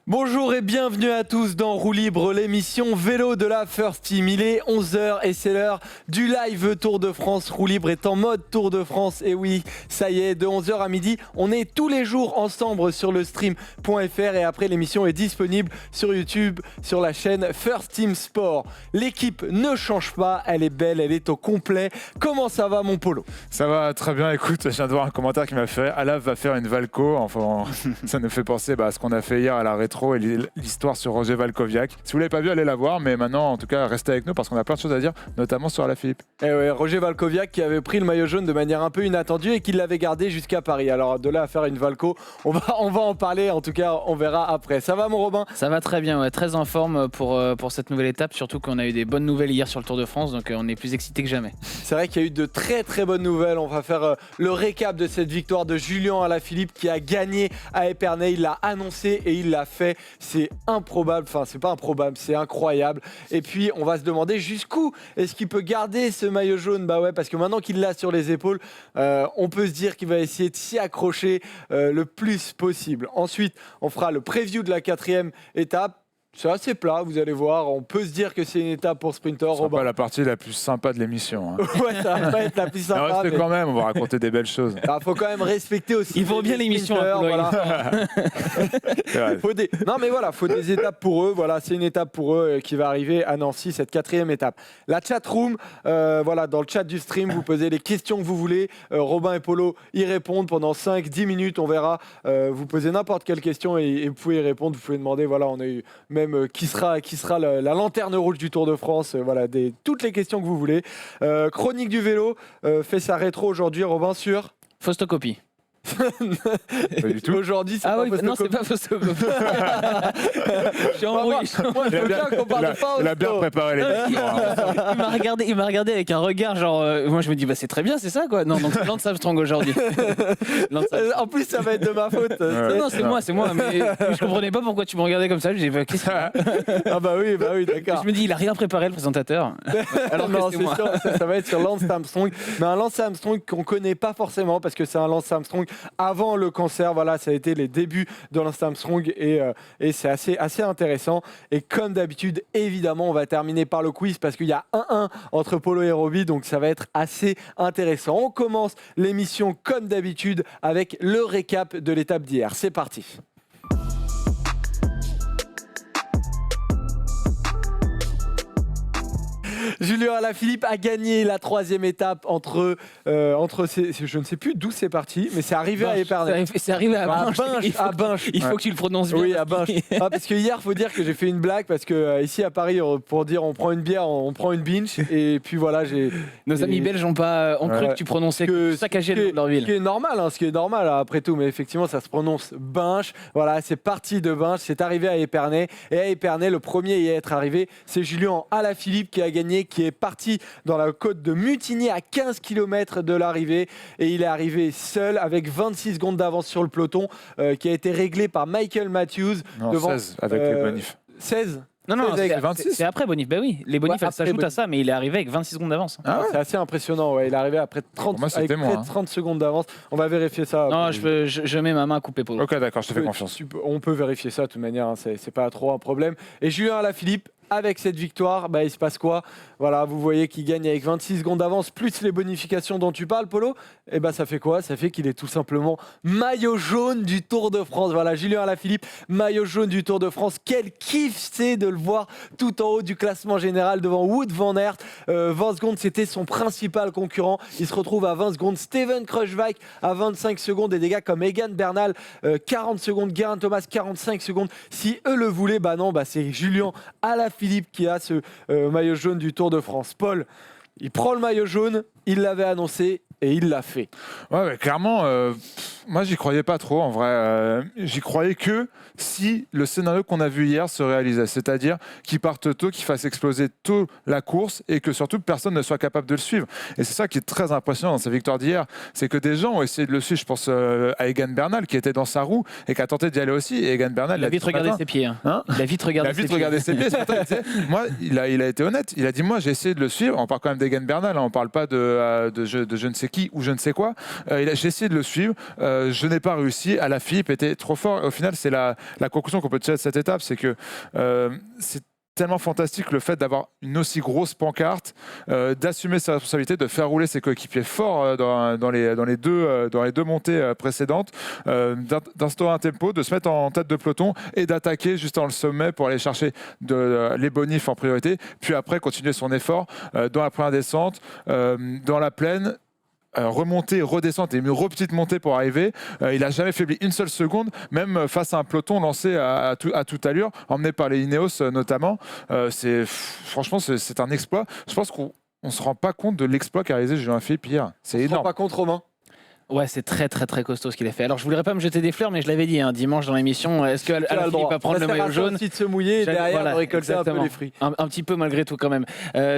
Bonjour et bienvenue à tous dans Roue Libre, l'émission vélo de la First Team. Il est 11h et c'est l'heure du live Tour de France. Roue Libre est en mode Tour de France. Et oui, ça y est, de 11h à midi, on est tous les jours ensemble sur le stream.fr et après l'émission est disponible sur YouTube, sur la chaîne First Team Sport. L'équipe ne change pas, elle est belle, elle est au complet. Comment ça va mon Polo ? Ça va très bien, écoute, je viens de voir un commentaire qui m'a fait Alav va faire une Valco, enfin ça nous fait penser à ce qu'on a fait hier à la rétro et l'histoire sur Roger Valkoviak. Si vous ne l'avez pas vu, allez la voir, mais maintenant en tout cas restez avec nous parce qu'on a plein de choses à dire, notamment sur Alaphilippe. Et ouais, Roger Valkoviak qui avait pris le maillot jaune de manière un peu inattendue et qui l'avait gardé jusqu'à Paris. Alors de là à faire une Valco, on va en parler, en tout cas on verra après. Ça va mon Robin ? Ça va très bien, ouais, très en forme pour cette nouvelle étape, surtout qu'on a eu des bonnes nouvelles hier sur le Tour de France, donc on est plus excité que jamais. C'est vrai qu'il y a eu de très très bonnes nouvelles. On va faire le récap de cette victoire de Julien Alaphilippe qui a gagné à Épernay. Il l'a annoncé et il l'a fait. C'est improbable, enfin c'est pas improbable, c'est incroyable. Et puis on va se demander jusqu'où est-ce qu'il peut garder ce maillot jaune. Bah ouais, parce que maintenant qu'il l'a sur les épaules, on peut se dire qu'il va essayer de s'y accrocher le plus possible. Ensuite, on fera le preview de la 4e étape. C'est assez plat, vous allez voir. On peut se dire que c'est une étape pour sprinter. C'est pas la partie la plus sympa de l'émission. Hein. Ouais, ça va pas être la plus sympa. Mais quand même, on va raconter des belles choses. Il faut quand même respecter aussi. Ils font bien l'émission. Voilà. Non mais voilà, faut des étapes pour eux. Voilà, c'est une étape pour eux qui va arriver à Nancy, cette 4e étape. La chat room, voilà, dans le chat du stream, vous posez les questions que vous voulez. Robin et Polo y répondent pendant 5-10 minutes. On verra. Vous posez n'importe quelle question et vous pouvez y répondre. Vous pouvez demander. Voilà, on a eu même qui sera la lanterne rouge du Tour de France. Voilà, toutes les questions que vous voulez. Chronique du vélo fait sa rétro aujourd'hui, Robin, sur Faustocopie. Pas du tout. Aujourd'hui, c'est pas non, c'est pas Faustocopie. Je suis embrouillé. Moi, je veux bien qu'on parle de Faust. Il a bien préparé l'émission. Il m'a regardé avec un regard genre. Moi, je me dis, c'est très bien, c'est ça quoi. Non, donc Lance Armstrong aujourd'hui. En plus, ça va être de ma faute. Non, c'est moi. Mais je comprenais pas pourquoi tu me regardais comme ça. Je disais, qu'est-ce que Ah bah oui, d'accord. Je me dis, il a rien préparé le présentateur. Alors non, que c'est moi. sûr, ça va être sur Lance Armstrong. Mais un Lance Armstrong qu'on connaît pas forcément parce que c'est un Lance Armstrong avant le cancer. Voilà, ça a été les débuts de Lance Armstrong et c'est assez intéressant. Et comme d'habitude, évidemment, on va terminer par le quiz parce qu'il y a 1-1 entre Polo et Roby, donc ça va être assez intéressant. On commence l'émission comme d'habitude avec le récap de l'étape d'hier. C'est parti. Julien Alaphilippe a gagné la 3e étape entre je ne sais plus d'où c'est parti, mais c'est arrivé à Épernay. C'est arrivé à Binche. À Binche. Il faut que tu le prononces bien. Oui, à Binche. Parce que hier, faut dire que j'ai fait une blague parce que ici à Paris, pour dire on prend une bière, on prend une binge et puis voilà, Nos amis belges ont cru que tu prononçais saccagé le nom de leur ville. Ce qui est normal après tout, mais effectivement ça se prononce Binche. Voilà, c'est parti de Binche, c'est arrivé à Épernay et à Épernay, le premier à y être arrivé, c'est Julien Alaphilippe qui a gagné, qui est parti dans la côte de Mutigny à 15 km de l'arrivée et il est arrivé seul avec 26 secondes d'avance sur le peloton qui a été réglé par Michael Matthews. Non, devant 16 avec les bonifs. 16 Non, c'est après Bonif. Ben oui, les bonifs s'ajoutent à ça, mais il est arrivé avec 26 secondes d'avance. Ah ouais. C'est assez impressionnant, ouais. Il est arrivé après 30, moi, avec près de 30 secondes d'avance. On va vérifier ça. Non, je mets ma main à couper pour. Ok, d'accord, je te fais confiance. On peut vérifier ça de toute manière, hein, c'est pas trop un problème. Et Julien Alaphilippe, avec cette victoire, il se passe quoi ? Voilà, vous voyez qu'il gagne avec 26 secondes d'avance, plus les bonifications dont tu parles, Polo. Et ça fait quoi ? Ça fait qu'il est tout simplement maillot jaune du Tour de France. Voilà, Julien Alaphilippe, maillot jaune du Tour de France. Quel kiff c'est de le voir tout en haut du classement général devant Wout van Aert. 20 secondes, c'était son principal concurrent. Il se retrouve à 20 secondes. Steven Kruijswijk à 25 secondes. Et des gars comme Egan Bernal, 40 secondes. Geraint Thomas, 45 secondes. Si eux le voulaient, c'est Julien Alaphilippe qui a ce maillot jaune du Tour de France. Paul, il prend le maillot jaune, il l'avait annoncé et il l'a fait. Ouais, mais clairement, moi j'y croyais pas trop en vrai. J'y croyais que si le scénario qu'on a vu hier se réalisait, c'est-à-dire qu'il parte tôt, qu'il fasse exploser tôt la course et que surtout personne ne soit capable de le suivre. Et c'est ça qui est très impressionnant dans sa victoire d'hier, c'est que des gens ont essayé de le suivre. Je pense à Egan Bernal qui était dans sa roue et qui a tenté d'y aller aussi. Et Egan Bernal, il a vite regardé ses pieds. Il a vite regardé ses pieds. Moi, il a été honnête. Il a dit moi j'ai essayé de le suivre. On parle quand même d'Egan Bernal. On parle pas de je ne sais qui ou je ne sais quoi. J'ai essayé de le suivre. je n'ai pas réussi. Alaphilippe était trop fort. Au final, c'est la conclusion qu'on peut tirer de cette étape, c'est que c'est tellement fantastique le fait d'avoir une aussi grosse pancarte, d'assumer sa responsabilité, de faire rouler ses coéquipiers forts dans les deux montées précédentes, d'instaurer un tempo, de se mettre en tête de peloton et d'attaquer juste dans le sommet pour aller chercher les bonifs en priorité, puis après continuer son effort dans la première descente, dans la plaine. Remontée, redescente et une petite montée pour arriver. Il n'a jamais faibli une seule seconde, même face à un peloton lancé à toute allure, emmené par les Ineos notamment. Franchement, c'est un exploit. Je pense qu'on ne se rend pas compte de l'exploit qu'a réalisé Julien Philippe hier. C'est énorme. On se rend pas compte, Romain. Ouais, c'est très très très costaud ce qu'il a fait. Alors je voudrais pas me jeter des fleurs, mais je l'avais dit dimanche dans l'émission. Est-ce que Alaphilippe va prendre le maillot jaune? De se mouiller et derrière voilà, récolter un peu les fruits. Un petit peu malgré tout quand même.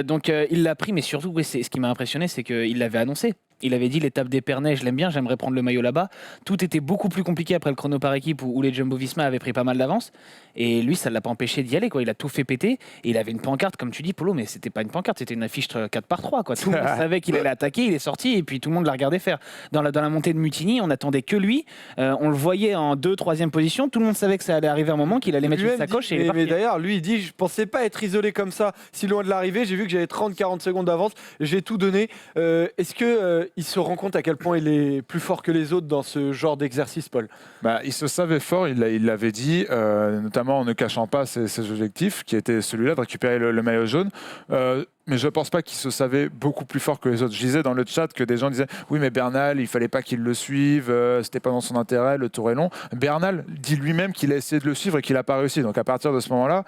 Donc il l'a pris, mais surtout ce qui m'a impressionné, c'est qu'il l'avait annoncé. Il avait dit l'étape d'Épernay, je l'aime bien, j'aimerais prendre le maillot là-bas. Tout était beaucoup plus compliqué après le chrono par équipe où les Jumbo-Visma avaient pris pas mal d'avance. Et lui, ça ne l'a pas empêché d'y aller, quoi. Il a tout fait péter. Et il avait une pancarte, comme tu dis, Polo, mais c'était pas une pancarte, c'était une affiche 4x3, quoi. Tout le monde savait qu'il allait attaquer, il est sorti et puis tout le monde l'a regardé faire. Dans la montée de Mutini, on attendait que lui. On le voyait en 2e, 3e position. Tout le monde savait que ça allait arriver un moment, qu'il allait mettre une sacoche. Mais d'ailleurs, lui, il dit je pensais pas être isolé comme ça, si loin de l'arrivée. J'ai vu que j'avais 30-40 secondes d'avance. J'ai tout donné. Est-ce qu'il se rend compte à quel point il est plus fort que les autres dans ce genre d'exercice, Paul? Il se savait fort, il l'avait dit, notamment en ne cachant pas ses objectifs, qui était celui-là de récupérer le maillot jaune. Mais je ne pense pas qu'il se savait beaucoup plus fort que les autres. Je disais dans le chat que des gens disaient oui, mais Bernal, il fallait pas qu'il le suive, c'était pas dans son intérêt, le tour est long. Bernal dit lui-même qu'il a essayé de le suivre et qu'il n'a pas réussi. Donc à partir de ce moment-là,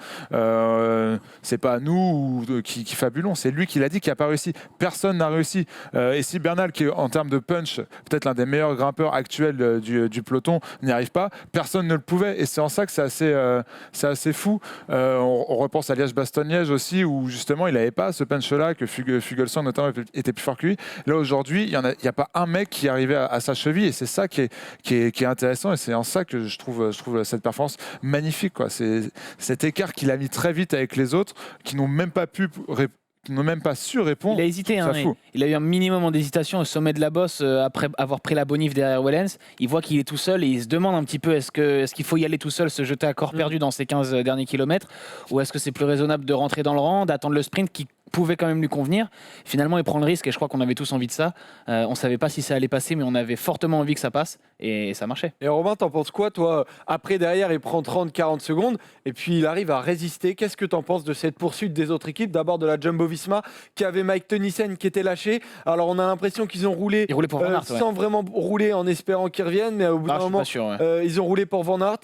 c'est pas nous qui fabulons, c'est lui qui l'a dit qu'il n'a pas réussi. Personne n'a réussi. Et si Bernal, qui est en termes de punch, peut-être l'un des meilleurs grimpeurs actuels du peloton, n'y arrive pas, personne ne le pouvait. Et c'est en ça que c'est assez fou. On repense à Liège-Bastogne-Liège aussi, où justement il n'avait pas ce punch-là, que Fuglsang notamment était plus fort que lui. Là aujourd'hui, il n'y a pas un mec qui arrivait à sa cheville, et c'est ça qui est intéressant, et c'est en ça que je trouve cette performance magnifique, quoi. C'est cet écart qu'il a mis très vite avec les autres, qui n'ont même pas su répondre. Il a hésité, il a eu un minimum d'hésitation au sommet de la bosse après avoir pris la bonif derrière Wellens. Il voit qu'il est tout seul et il se demande un petit peu est-ce qu'il faut y aller tout seul, se jeter à corps perdu dans ces 15 derniers kilomètres, ou est-ce que c'est plus raisonnable de rentrer dans le rang, d'attendre le sprint qui pouvait quand même lui convenir. Finalement, il prend le risque et je crois qu'on avait tous envie de ça. On savait pas si ça allait passer, mais on avait fortement envie que ça passe et ça marchait. Et Romain, t'en penses quoi, toi? Après, derrière, il prend 30-40 secondes et puis il arrive à résister. Qu'est-ce que t'en penses de cette poursuite des autres équipes? D'abord de la Jumbo-Visma qui avait Mike Tennyson qui était lâché. Alors, on a l'impression qu'ils ont roulé pour Van Aert, sans vraiment rouler en espérant qu'ils reviennent, mais au bout d'un moment, ils ont roulé pour Van Aert.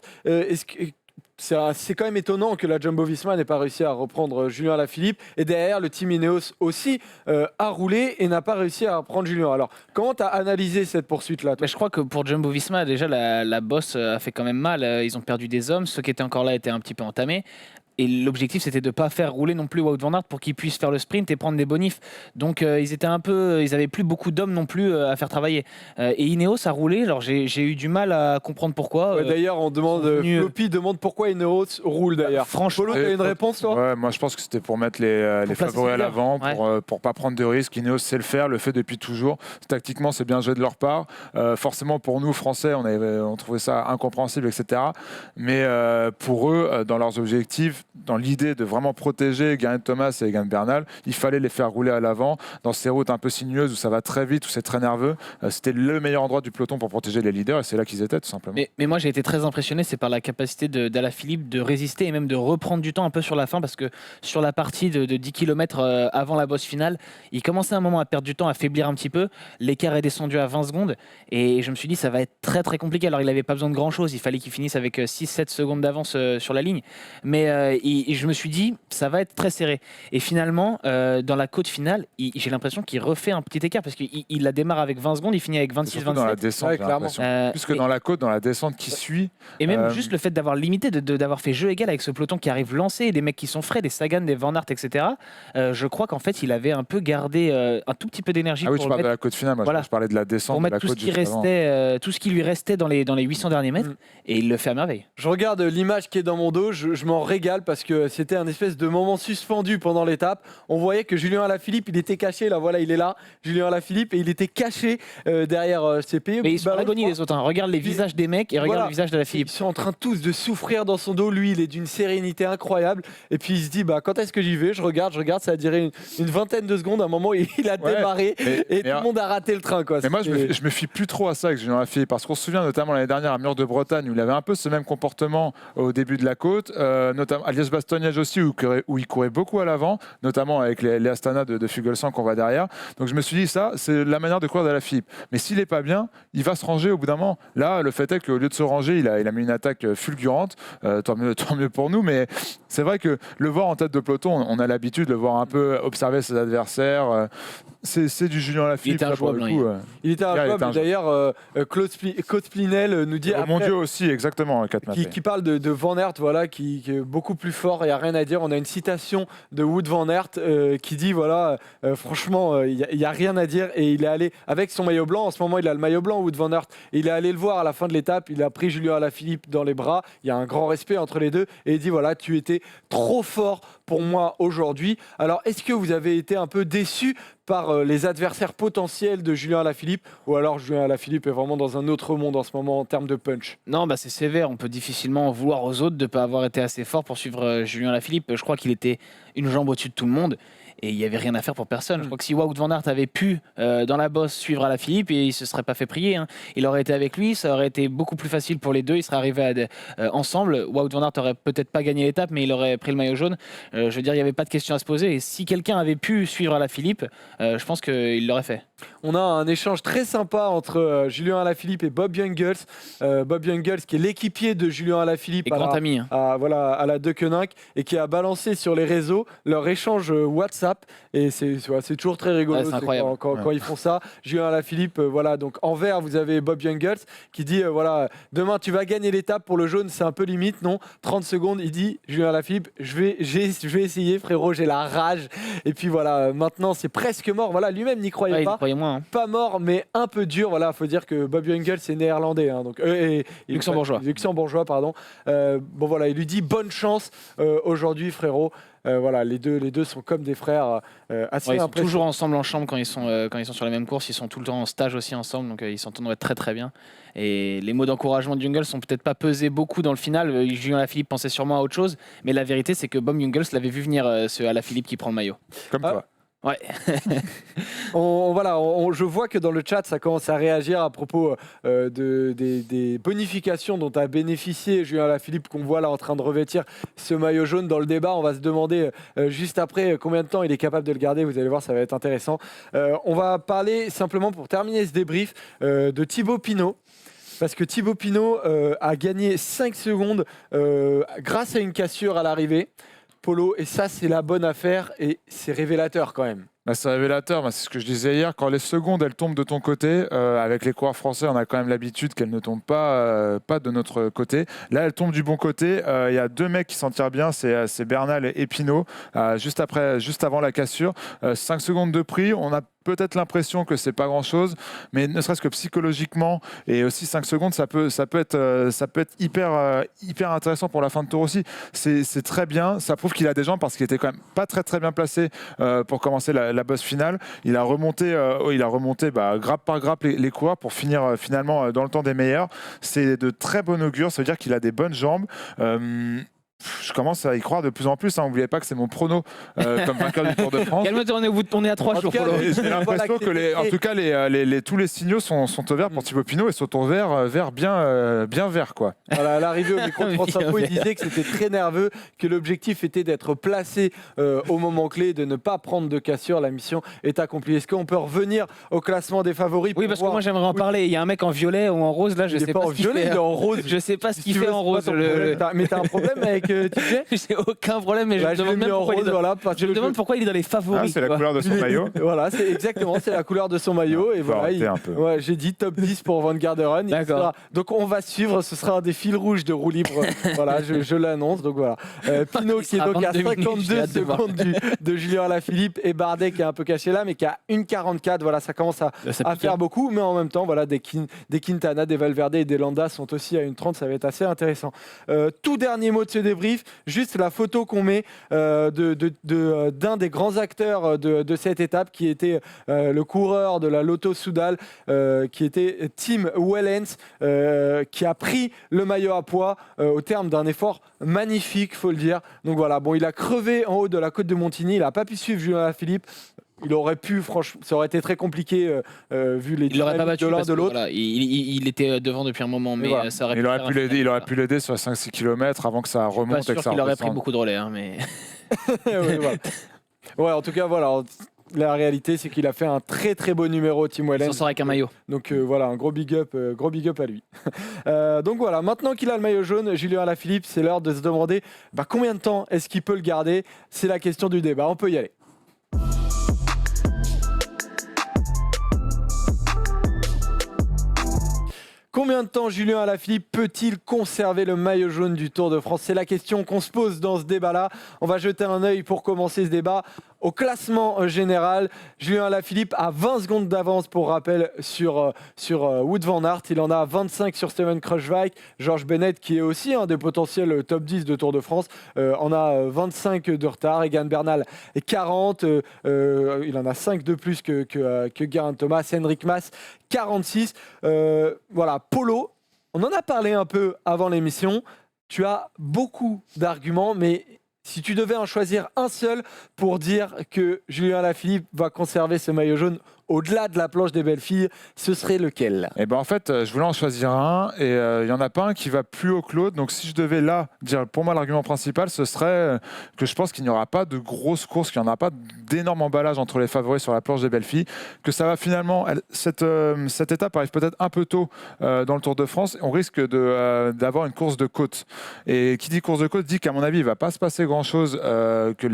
C'est quand même étonnant que la Jumbo-Visma n'ait pas réussi à reprendre Julien Alaphilippe. Et derrière, le team Ineos aussi a roulé et n'a pas réussi à reprendre Julien. Alors, comment tu as analysé cette poursuite-là, toi? Je crois que pour Jumbo-Visma, déjà, la bosse a fait quand même mal. Ils ont perdu des hommes. Ceux qui étaient encore là étaient un petit peu entamés. Et l'objectif, c'était de ne pas faire rouler non plus Wout van Aert pour qu'il puisse faire le sprint et prendre des bonifs. Donc, ils n'avaient plus beaucoup d'hommes non plus à faire travailler. Et Ineos a roulé. Alors, j'ai eu du mal à comprendre pourquoi. D'ailleurs, Floppy demande pourquoi Ineos roule d'ailleurs. Franchement, Polo, tu as une réponse, toi? Ouais, moi je pense que c'était pour mettre les favoris à l'avant, pour pas prendre de risques. Ineos sait le faire, le fait depuis toujours. Tactiquement, c'est bien joué de leur part. Forcément, pour nous, Français, on trouvait ça incompréhensible, etc. Mais pour eux, dans leurs objectifs, dans l'idée de vraiment protéger Geraint Thomas et Egan Bernal, il fallait les faire rouler à l'avant dans ces routes un peu sinueuses où ça va très vite, où c'est très nerveux. C'était le meilleur endroit du peloton pour protéger les leaders et c'est là qu'ils étaient tout simplement. Mais moi j'ai été très impressionné, c'est par la capacité d'Alaphilippe de résister et même de reprendre du temps un peu sur la fin, parce que sur la partie de 10 km avant la bosse finale, il commençait un moment à perdre du temps, à faiblir un petit peu. L'écart est descendu à 20 secondes et je me suis dit ça va être très très compliqué. Alors il n'avait pas besoin de grand chose, il fallait qu'il finisse avec 6-7 secondes d'avance sur la ligne, mais je me suis dit ça va être très serré. Et finalement dans la côte finale, j'ai l'impression qu'il refait un petit écart, parce qu'il la démarre avec 20 secondes, il finit avec 26-27. Dans la descente, j'ai l'impression. Plus que dans la côte, dans la descente qui suit. Et même juste le fait d'avoir limité, d'avoir fait jeu égal avec ce peloton qui arrive lancé, des mecs qui sont frais, des Sagan, des Van Aert, etc. Je crois qu'en fait il avait un peu gardé un tout petit peu d'énergie. Ah oui, tu parles de la côte finale, moi je parlais de la descente. Pour mettre tout ce qui lui restait dans les 800 derniers mètres, et il le fait à merveille. Je regarde l'image qui est dans mon dos, je m'en régale parce parce que c'était un espèce de moment suspendu pendant l'étape. On voyait que Julien Alaphilippe, il était caché, là voilà, il est là, Julien Alaphilippe, et il était caché derrière ses pays. Mais ils sont en agonie les autres. Hein. Regarde les visages des mecs et regarde le visage de Alaphilippe. Ils sont en train tous de souffrir dans son dos. Lui, il est d'une sérénité incroyable. Et puis il se dit, quand est-ce que j'y vais ? Je regarde. Ça a duré une vingtaine de secondes. À un moment, il a démarré et tout le monde a raté le train. Quoi. Mais moi, je me fie plus trop à ça avec Julien Alaphilippe, parce qu'on se souvient notamment l'année dernière à Mur de Bretagne où il avait un peu ce même comportement au début de la côte, notamment à Liège-Bastogne-Liège aussi où il courait beaucoup à l'avant, notamment avec les Astana de Fuglsang qu'on voit derrière. Donc je me suis dit, ça, c'est la manière de courir d'Alaphilippe. Mais s'il n'est pas bien, il va se ranger au bout d'un moment. Là, le fait est qu'au lieu de se ranger, il a mis une attaque fulgurante. Tant mieux pour nous. Mais c'est vrai que le voir en tête de peloton, on a l'habitude de le voir un peu observer ses adversaires. C'est du Julien Alaphilippe. Il était injouable. Il était injouable. D'ailleurs, Claude Spinel nous dit après, mondiaux aussi, exactement. Qui parle de Van Aert, voilà, qui est beaucoup plus fort. Il n'y a rien à dire. On a une citation de Wout Van Aert qui dit voilà, franchement, il n'y a rien à dire. Et il est allé avec son maillot blanc. En ce moment, il a le maillot blanc, Wout Van Aert. Et il est allé le voir à la fin de l'étape. Il a pris Julien Alaphilippe dans les bras. Il y a un grand respect entre les deux. Et il dit voilà, tu étais trop fort pour moi aujourd'hui. Alors, est-ce que vous avez été un peu déçu par les adversaires potentiels de Julien Alaphilippe, ou alors Julien Alaphilippe est vraiment dans un autre monde en ce moment en termes de punch? Non, c'est sévère. On peut difficilement en vouloir aux autres de ne pas avoir été assez fort pour suivre Julien Alaphilippe. Je crois qu'il était une jambe au-dessus de tout le monde. Et il n'y avait rien à faire pour personne. Je crois que si Wout Van Aert avait pu, dans la bosse, suivre Alaphilippe, il ne se serait pas fait prier. Hein. Il aurait été avec lui, ça aurait été beaucoup plus facile pour les deux. Ils seraient arrivés ensemble. Wout Van Aert n'aurait peut-être pas gagné l'étape, mais il aurait pris le maillot jaune. Je veux dire, il n'y avait pas de question à se poser. Et si quelqu'un avait pu suivre Alaphilippe, je pense qu'il l'aurait fait. On a un échange très sympa entre Julien Alaphilippe et Bob Jungels. Bob Jungels, qui est l'équipier de Julien Alaphilippe grand ami, hein. à la Deceuninck, et qui a balancé sur les réseaux leur échange WhatsApp. Et c'est toujours très rigolo quand ils font ça. Julien Alaphilippe, donc en vert, vous avez Bob Jungels qui dit demain tu vas gagner l'étape. Pour le jaune, c'est un peu limite, non ? 30 secondes, il dit Julien Alaphilippe, je vais essayer, frérot, j'ai la rage. Et puis maintenant c'est presque mort. Lui-même n'y croyait pas. Moins, hein. Pas mort, mais un peu dur. Faut dire que Bob Jungels est néerlandais, hein, donc luxembourgeois, pardon. Il lui dit bonne chance aujourd'hui, frérot. Les deux sont comme des frères. Assez ils sont toujours ensemble en chambre quand ils sont sur la même course. Ils sont tout le temps en stage aussi ensemble, donc ils s'entendent très très bien. Et les mots d'encouragement de Jungels sont peut-être pas pesés beaucoup dans le final. Julien Alaphilippe pensait sûrement à autre chose, mais la vérité c'est que Bob Jungels l'avait vu venir, ce Alaphilippe qui prend le maillot. Comme toi. Ouais. Je vois que dans le chat, ça commence à réagir à propos des bonifications dont a bénéficié Julien Alaphilippe, qu'on voit là en train de revêtir ce maillot jaune. Dans le débat, on va se demander juste après combien de temps il est capable de le garder. Vous allez voir, ça va être intéressant. On va parler simplement, pour terminer ce débrief, de Thibaut Pinot. Parce que Thibaut Pinot a gagné 5 secondes grâce à une cassure à l'arrivée. Polo, et ça c'est la bonne affaire et c'est révélateur quand même. C'est révélateur, c'est ce que je disais hier, quand les secondes elles tombent de ton côté, avec les coureurs français on a quand même l'habitude qu'elles ne tombent pas de notre côté. Là elles tombent du bon côté, il y a deux mecs qui s'en tirent bien, c'est Bernal et Pinot, juste avant la cassure, 5 secondes de prix, on a peut-être l'impression que c'est pas grand-chose, mais ne serait-ce que psychologiquement et aussi 5 secondes, ça peut être hyper intéressant pour la fin de tour aussi. C'est très bien, ça prouve qu'il a des jambes parce qu'il était quand même pas très très bien placé pour commencer la bosse finale. Il a remonté grappe par grappe les coureurs pour finir finalement dans le temps des meilleurs. C'est de très bon augure, ça veut dire qu'il a des bonnes jambes. Je commence à y croire de plus en plus. N'oubliez pas que c'est mon prono comme vainqueur du Tour de France. Calme-toi, on est à 3 jours. J'ai l'impression que tous les signaux sont au vert pour Thibaut Pinot et sont au vert bien vert, quoi. Voilà, à l'arrivée au micro de France Info, il disait que c'était très nerveux, que l'objectif était d'être placé au moment clé, de ne pas prendre de cassure. La mission est accomplie. Est-ce qu'on peut revenir au classement des favoris? Oui, parce que moi j'aimerais en parler. Il y a un mec en violet ou en rose là, je sais pas ce qu'il fait. Il est en rose. Je sais pas ce qu'il fait en rose. Mais t'as un problème avec TJ? J'ai aucun problème, mais je me demande pourquoi il est dans les favoris. C'est la couleur de son maillot. Voilà, c'est exactement, c'est la couleur de son maillot. Et voilà, j'ai dit top 10 pour Van Garderen. D'accord. Donc on va suivre, ce sera un des fils rouges de roue libre. Voilà, je l'annonce. Donc voilà. Pinot qui est donc à 52 secondes de Julien Alaphilippe, et Bardet qui est un peu caché là, mais qui a 1,44. Voilà, ça commence à faire beaucoup, mais en même temps, voilà, des Quintana, des Valverde et des Landa sont aussi à 1,30. Ça va être assez intéressant. Tout dernier mot de ce débrief. juste la photo qu'on met d'un des grands acteurs de cette étape qui était le coureur de la Lotto Soudal, qui était Tim Wellens, qui a pris le maillot à pois au terme d'un effort magnifique, faut le dire. Donc voilà, bon, il a crevé en haut de la côte de Montigny, il n'a pas pu suivre Julien Alaphilippe. Il aurait pu, franchement, ça aurait été très compliqué vu les Il l'aurait pas battu de l'un parce de que, l'autre. voilà, il était devant depuis un moment, mais voilà. ça aurait Il aurait faire pu un l'aider, final, il aurait quoi. pu l'aider sur 5-6 km avant que ça Pas remonte et sûr que ça qu'il aurait pris redescende. beaucoup de relais, hein, mais Oui, voilà. Ouais, en tout cas, voilà. La réalité, c'est qu'il a fait un très très beau numéro, Tim il Wellens. s'en sort avec un maillot. Donc voilà, un gros big up à lui. Donc voilà, maintenant qu'il a le maillot jaune, Julien Alaphilippe, c'est l'heure de se demander combien de temps est-ce qu'il peut le garder. C'est la question du débat. On peut y aller. Combien de temps Julien Alaphilippe peut-il conserver le maillot jaune du Tour de France? C'est la question qu'on se pose dans ce débat-là. On va jeter un œil pour commencer ce débat au classement général. Julien Alaphilippe a 20 secondes d'avance pour rappel sur Wout van Aert. Il en a 25 sur Steven Kruijswijk. Georges Bennett, qui est aussi un des potentiels top 10 de Tour de France, en a 25 de retard. Egan Bernal 40. Il en a 5 de plus que Geraint Thomas. Henrik Mas 46. Voilà, Polo, on en a parlé un peu avant l'émission. Tu as beaucoup d'arguments, mais si tu devais en choisir un seul pour dire que Julien Alaphilippe va conserver ce maillot jaune au-delà de la planche des belles filles, ce serait lequel? Et ben en fait, je voulais en choisir un et il y en a pas un qui va plus haut que l'autre. Donc si je devais là dire, pour moi l'argument principal, ce serait que je pense qu'il n'y aura pas de grosses courses, qu'il n'y en aura pas d'énorme emballage entre les favoris sur la planche des belles filles, que ça va finalement, cette étape arrive peut-être un peu tôt dans le Tour de France. On risque d'avoir une course de côte. Et qui dit course de côte dit qu'à mon avis, il va pas se passer grand-chose, que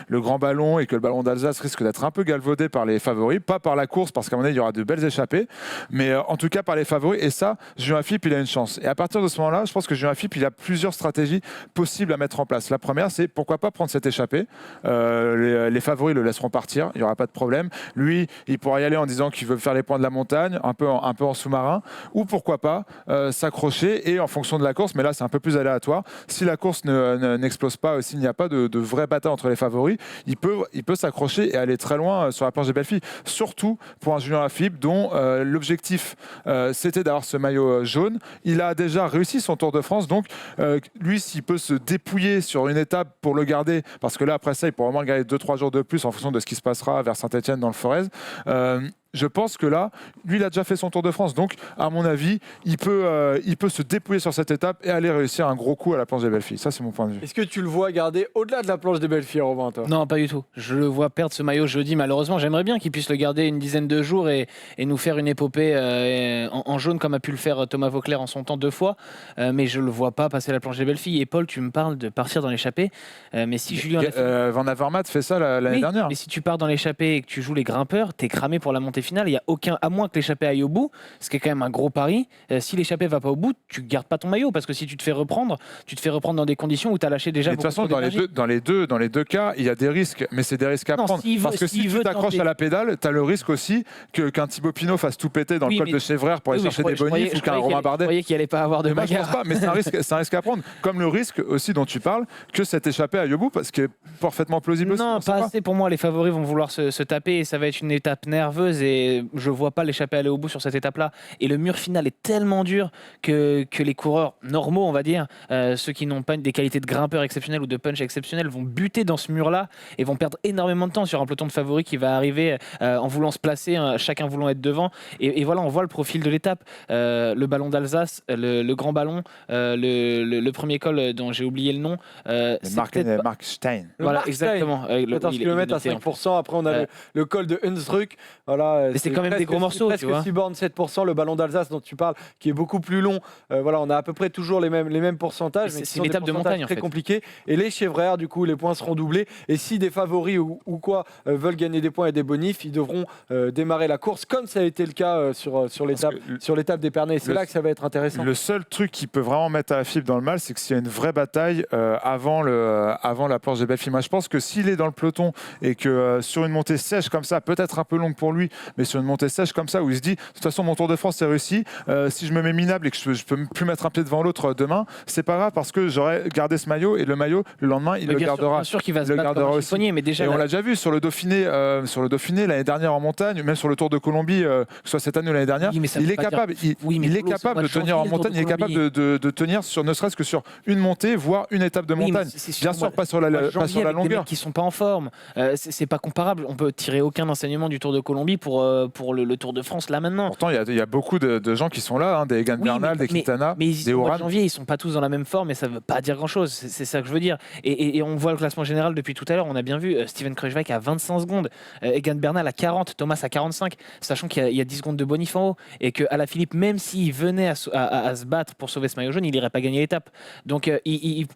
le grand ballon et que le ballon d'Alsace risque d'être un peu galvaudé par les favoris, pas par la course, parce qu'à mon avis, il y aura de belles échappées, mais en tout cas par les favoris. Et ça, Julien Alaphilippe, il a une chance. Et à partir de ce moment-là, je pense que Julien Alaphilippe, il a plusieurs stratégies possibles à mettre en place. La première, c'est pourquoi pas prendre cette échappée. Les favoris le laisseront partir, il n'y aura pas de problème. Lui, il pourra y aller en disant qu'il veut faire les points de la montagne, un peu en sous-marin, ou pourquoi pas s'accrocher et en fonction de la course, mais là, c'est un peu plus aléatoire. Si la course n'explose pas, s'il n'y a pas de vraie bataille entre les favoris, il peut s'accrocher et aller très loin sur la planche des belles filles. Surtout pour un Julien Alaphilippe dont l'objectif c'était d'avoir ce maillot jaune. Il a déjà réussi son Tour de France, donc lui, s'il peut se dépouiller sur une étape pour le garder, parce que là après ça il pourra vraiment le garder 2-3 jours de plus en fonction de ce qui se passera vers Saint-Etienne dans le Forez. Je pense que là, lui, il a déjà fait son Tour de France. Donc, à mon avis, il peut se dépouiller sur cette étape et aller réussir un gros coup à la planche des belles filles. Ça, c'est mon point de vue. Est-ce que tu le vois garder au-delà de la planche des belles filles, Robin, toi? Non, pas du tout. Je le vois perdre ce maillot jeudi, malheureusement. J'aimerais bien qu'il puisse le garder une dizaine de jours et nous faire une épopée en jaune comme a pu le faire Thomas Vauclair en son temps 2 fois. Mais je le vois pas passer la planche des belles filles. Et Paul, tu me parles de partir dans l'échappée. Mais si Julien Van Avermaet fait ça l'année dernière. Mais si tu pars dans l'échappée et que tu joues les grimpeurs, t'es cramé pour la montée finale. Il y a aucun, à moins que l'échappée aille au bout, ce qui est quand même un gros pari. Si l'échappée va pas au bout, tu gardes pas ton maillot parce que si tu te fais reprendre dans des conditions où tu as lâché déjà. De toute façon, dans les deux cas, il y a des risques, mais c'est des risques à prendre. Parce que si tu t'accroches à la pédale, tu as le risque aussi qu'un Thibaut Pinot fasse tout péter dans le col de Chevrière pour aller chercher des bonifs ou qu'un Romain Bardet. Je croyais qu'il allait pas avoir de Je pense bagarre. pas, mais c'est un risque à prendre. Comme le risque aussi dont tu parles, que cette échappée aille au bout, parce qu'il est parfaitement plausible aussi. Non, pas assez pour moi. Les favoris vont vouloir se taper et ça va être une étape nerveuse et je vois pas l'échappée aller au bout sur cette étape-là. Et le mur final est tellement dur que les coureurs normaux, on va dire, ceux qui n'ont pas des qualités de grimpeur exceptionnelles ou de punch exceptionnelles, vont buter dans ce mur-là et vont perdre énormément de temps sur un peloton de favoris qui va arriver en voulant se placer, chacun voulant être devant. Et voilà, on voit le profil de l'étape. Le ballon d'Alsace, le grand ballon, le premier col dont j'ai oublié le nom. Mark Stein. Voilà, exactement. 14 km à 5%. Après, on a le col de Hunsrück. Voilà, c'est quand même des gros morceaux. Presque 6 bornes, 7%. Le ballon d'Alsace dont tu parles, qui est beaucoup plus long. Voilà, on a à peu près toujours les mêmes pourcentages. Mais c'est une étape de montagne très compliquée. Et les Chevrières, du coup, les points seront doublés. Et si des favoris ou quoi veulent gagner des points et des bonifs, ils devront démarrer la course comme ça a été le cas sur l'étape d'Épernay. C'est là que ça va être intéressant. Le seul truc qui peut vraiment mettre Alaphilippe dans le mal, c'est que s'il y a une vraie bataille avant la planche des belles filles. Moi, je pense que s'il est dans le peloton et que sur une montée sèche comme ça, peut-être un peu longue pour lui, mais sur une montée sèche comme ça, où il se dit, de toute façon, mon Tour de France, c'est réussi. Si je me mets minable et que je peux plus mettre un pied devant l'autre demain, c'est pas grave parce que j'aurais gardé ce maillot et le maillot, le lendemain, il Mais le bien sûr, gardera. bien sûr qu'il va se le battre gardera comme un aussi. chiffonnier, mais déjà Et on là- l'a déjà vu sur le Dauphiné l'année dernière en montagne, même sur le Tour de Colombie, que ce soit cette année ou l'année dernière, Oui, mais ça il veut est pas dire- capable, Oui, mais il est Polo, c'est capable au de mois de tenir en janvier, le Tour montagne, de il est capable de tenir sur ne serait-ce que sur une montée, voire une étape de Oui, mais montagne. c'est Bien sur sûr, moi- pas sur mois de pas janvier sur la avec des longueur. mecs qui sont pas en forme. C'est pas comparable. On peut tirer aucun enseignement du Tour de Colombie pour le Tour de France là maintenant. Pourtant, il y a beaucoup de gens qui sont là, hein, des Egan Oui, Bernal, des Quintana, mais des au mois de Oran. janvier, ils sont pas tous dans la même forme et ça veut pas dire grand-chose. C'est ça que je veux dire. Et on voit le classement général depuis tout à l'heure. On a bien vu Steven Kruijswijk à 25 secondes, Egan Bernal à 40, Thomas à 45, sachant qu'il y a 10 secondes de bonif en haut et que Alaphilippe, même s'il venait à se battre pour sauver ce maillot jaune, il irait pas gagner l'étape. Donc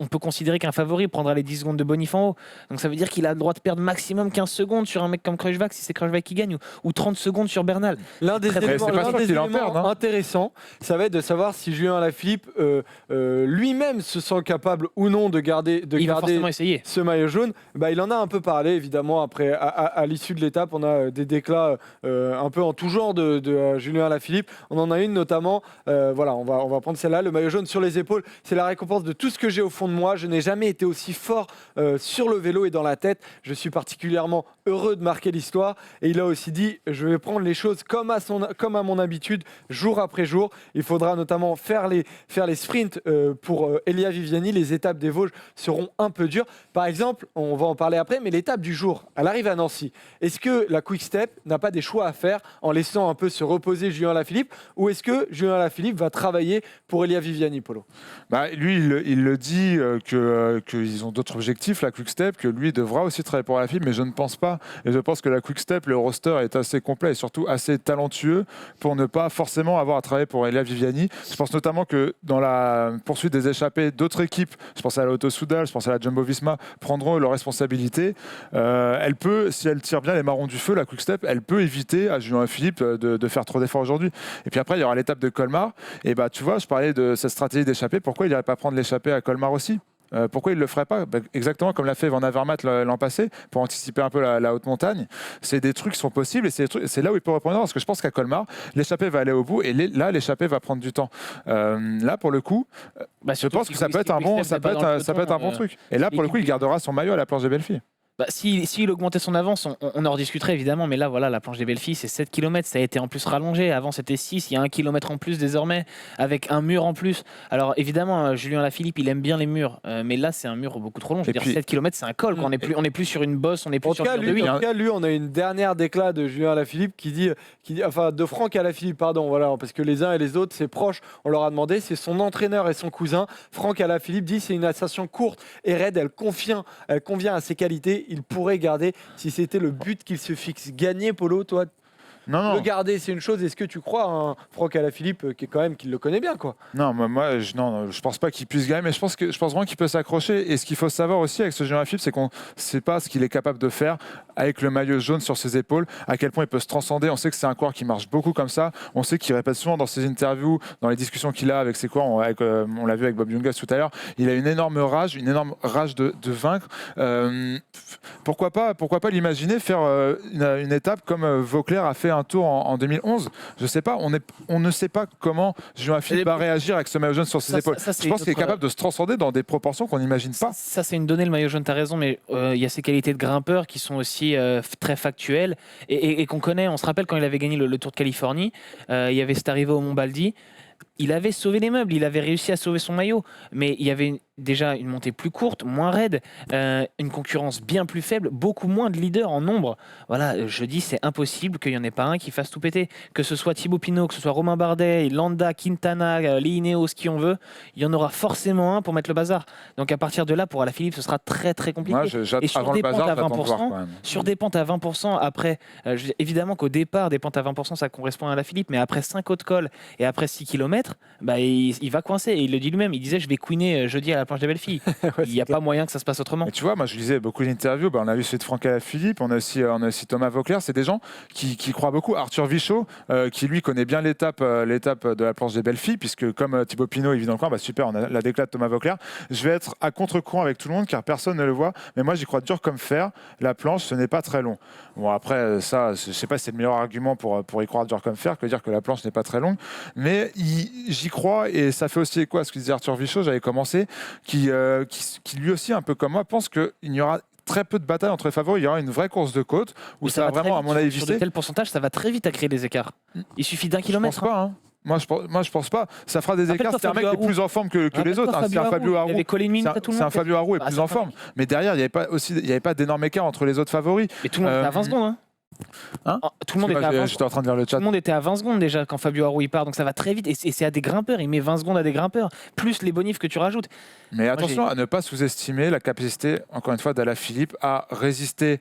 on peut considérer qu'un favori prendra les 10 secondes de bonif en haut. Donc ça veut dire qu'il a le droit de perdre maximum 15 secondes sur un mec comme Kruijswijk si c'est Kruijswijk qui gagne ou 30 secondes sur Bernal. L'un des Très, très éléments, c'est pas sûr qu'il en perde, hein. intéressants, ça va être de savoir si Julien Alaphilippe lui-même se sent capable ou non de garder Il va forcément essayer. ce maillot jaune. Bah, il en a un peu parlé, évidemment, après, à l'issue de l'étape. On a des déclats un peu en tout genre de Julien Alaphilippe. On en a une notamment, voilà, on va prendre celle-là, le maillot jaune sur les épaules. C'est la récompense de tout ce que j'ai au fond de moi. Je n'ai jamais été aussi fort sur le vélo et dans la tête. Je suis particulièrement heureux de marquer l'histoire. Et il a aussi dit, je vais prendre les choses comme à mon habitude, jour après jour. Il faudra notamment faire les sprints pour Elia Viviani. Les étapes des Vosges seront un peu dures. Par exemple, on va en parler après, mais l'étape du jour, elle arrive à Nancy. Est-ce que la Quick Step n'a pas des choix à faire en laissant un peu se reposer Julien Alaphilippe, ou est-ce que Julien Alaphilippe va travailler pour Elia Viviani, Polo? Lui, il le dit qu'ils ont d'autres objectifs, la Quick Step, que lui devra aussi travailler pour Alaphilippe, mais je ne pense pas. Et je pense que la Quick Step, le roster est assez complet et surtout assez talentueux pour ne pas forcément avoir à travailler pour Elia Viviani. Je pense notamment que dans la poursuite des échappées, d'autres équipes, je pense à la Lotto-Soudal, je pense à la Jumbo-Visma, prendront leurs responsabilités. Elle peut, si elle tire bien les marrons du feu, la Quick Step, elle peut éviter à Julien Alaphilippe de faire trop d'efforts aujourd'hui. Et puis après, il y aura l'étape de Colmar. Et tu vois, je parlais de cette stratégie d'échappée. Pourquoi il n'irait pas prendre l'échappée à Colmar aussi? Pourquoi il ne le ferait pas? Exactement comme l'a fait Van Avermaet l'an passé, pour anticiper un peu la haute montagne. C'est des trucs qui sont possibles et c'est là où il peut répondre, parce que je pense qu'à Colmar, l'échappée va aller au bout et là, l'échappée va prendre du temps. Là, pour le coup, je pense que ça peut être un bon truc. Et là, pour le coup, il gardera son maillot à la planche des belles filles. S'il augmentait son avance, on en rediscuterait évidemment, mais là, voilà, la planche des belles filles, c'est 7 km, ça a été en plus rallongé. Avant, c'était 6, il y a 1 km en plus désormais, avec un mur en plus. Alors évidemment, Julien Alaphilippe, il aime bien les murs, mais là, c'est un mur beaucoup trop long. Je veux dire, 7 km, c'est un col, quoi. On n'est plus sur une bosse, on n'est plus En sur tout cas, le mur de lui, huit. en tout cas, lui, on a une dernière déclat de Julien Alaphilippe qui dit, enfin de Franck Alaphilippe, pardon, voilà, parce que les uns et les autres, c'est proche, on leur a demandé, c'est son entraîneur et son cousin. Franck Alaphilippe dit, c'est une ascension courte et raide, elle convient à ses qualités, il pourrait garder si c'était le but qu'il se fixe. Gagner, Polo, toi, Non. le garder, c'est une chose. Est-ce que tu crois à un Franck Alaphilippe qui le connaît bien, quoi? Non, je pense pas qu'il puisse gagner, mais je pense vraiment qu'il peut s'accrocher. Et ce qu'il faut savoir aussi avec ce Julien Alaphilippe, c'est qu'on ne sait pas ce qu'il est capable de faire avec le maillot jaune sur ses épaules, à quel point il peut se transcender. On sait que c'est un coureur qui marche beaucoup comme ça. On sait qu'il répète souvent dans ses interviews, dans les discussions qu'il a avec ses coureurs. On l'a vu avec Bob Jungels tout à l'heure. Il a une énorme rage de vaincre. Pourquoi pas l'imaginer faire une étape comme Vauclair a fait un tour en 2011. Je sais pas, on ne sait pas comment Julien Alaphilippe va réagir avec ce maillot jaune sur ses épaules. Je pense qu'il est capable de se transcender dans des proportions qu'on n'imagine pas. Ça, c'est une donnée, le maillot jaune, t'as raison, mais il y a ses qualités de grimpeur qui sont aussi très factuelles et qu'on connaît. On se rappelle quand il avait gagné le Tour de Californie, il y avait cette arrivée au Mont Baldi. Il avait sauvé les meubles, il avait réussi à sauver son maillot, mais il y avait déjà une montée plus courte, moins raide, une concurrence bien plus faible, beaucoup moins de leaders en nombre. Voilà, je dis, c'est impossible qu'il n'y en ait pas un qui fasse tout péter. Que ce soit Thibaut Pinot, que ce soit Romain Bardet, Landa, Quintana, Lineos, qui on veut, il y en aura forcément un pour mettre le bazar. Donc à partir de là, pour Alaphilippe, ce sera très très compliqué. Moi, et sur avant des le pentes bazar, à j'attends de voir 20%, quand même. sur des pentes à 20%, après, évidemment qu'au départ, des pentes à 20%, ça correspond à Alaphilippe, mais après 5 autres cols et après 6 km, km, bah, il va coincer. Et il le dit lui-même. Il disait je vais queener jeudi à la planche des belles filles. Ouais, Il n'y a pas moyen que ça se passe autrement. Mais tu vois, moi je lisais beaucoup d'interviews, on a vu celui de Franck Alaphilippe, on a aussi Thomas Vauclair, c'est des gens qui croient beaucoup. Arthur Vichot, qui lui connaît bien l'étape de la planche des belles filles, puisque comme Thibaut Pinot il vit dans le coin, super, on a la déclate de Thomas Vauclair. Je vais être à contre-courant avec tout le monde car personne ne le voit, mais moi j'y crois dur comme fer, la planche ce n'est pas très long. Bon après ça, je sais pas si c'est le meilleur argument pour y croire dur comme fer que dire que la planche n'est pas très longue, mais j'y crois et ça fait aussi écho à ce que disait Arthur Vichot, j'avais commencé, qui lui aussi, un peu comme moi, pense qu'il y aura très peu de bataille entre les favoris. Il y aura une vraie course de côte où Mais ça va très vraiment, à vite, mon avis, sur de visser. tels pourcentages, ça va très vite à créer des écarts. Il suffit d'un Je pense kilomètre. pas. Hein. Moi, je pense pas. Ça fera des écarts. Rappelle-toi C'est un mec Fabio qui est plus en forme que les Rappelle-toi autres. C'est un Fabio Il Aru. avait collé une minute à tout le C'est monde. un Fabio Aru est Ah, plus c'est en pas forme. vrai. Mais derrière, il n'y avait pas d'énorme écart entre les autres favoris. Mais tout le monde était à 20 secondes. Hein. Hein Tout le monde était à 20 J'étais en train de lire le Tout chat. le monde était à 20 secondes déjà quand Fabio Aru il part, donc ça va très vite. Et c'est à des grimpeurs, il met 20 secondes à des grimpeurs, plus les bonifs que tu rajoutes. Mais attention à ne pas sous-estimer la capacité, encore une fois, d'Alaphilippe à résister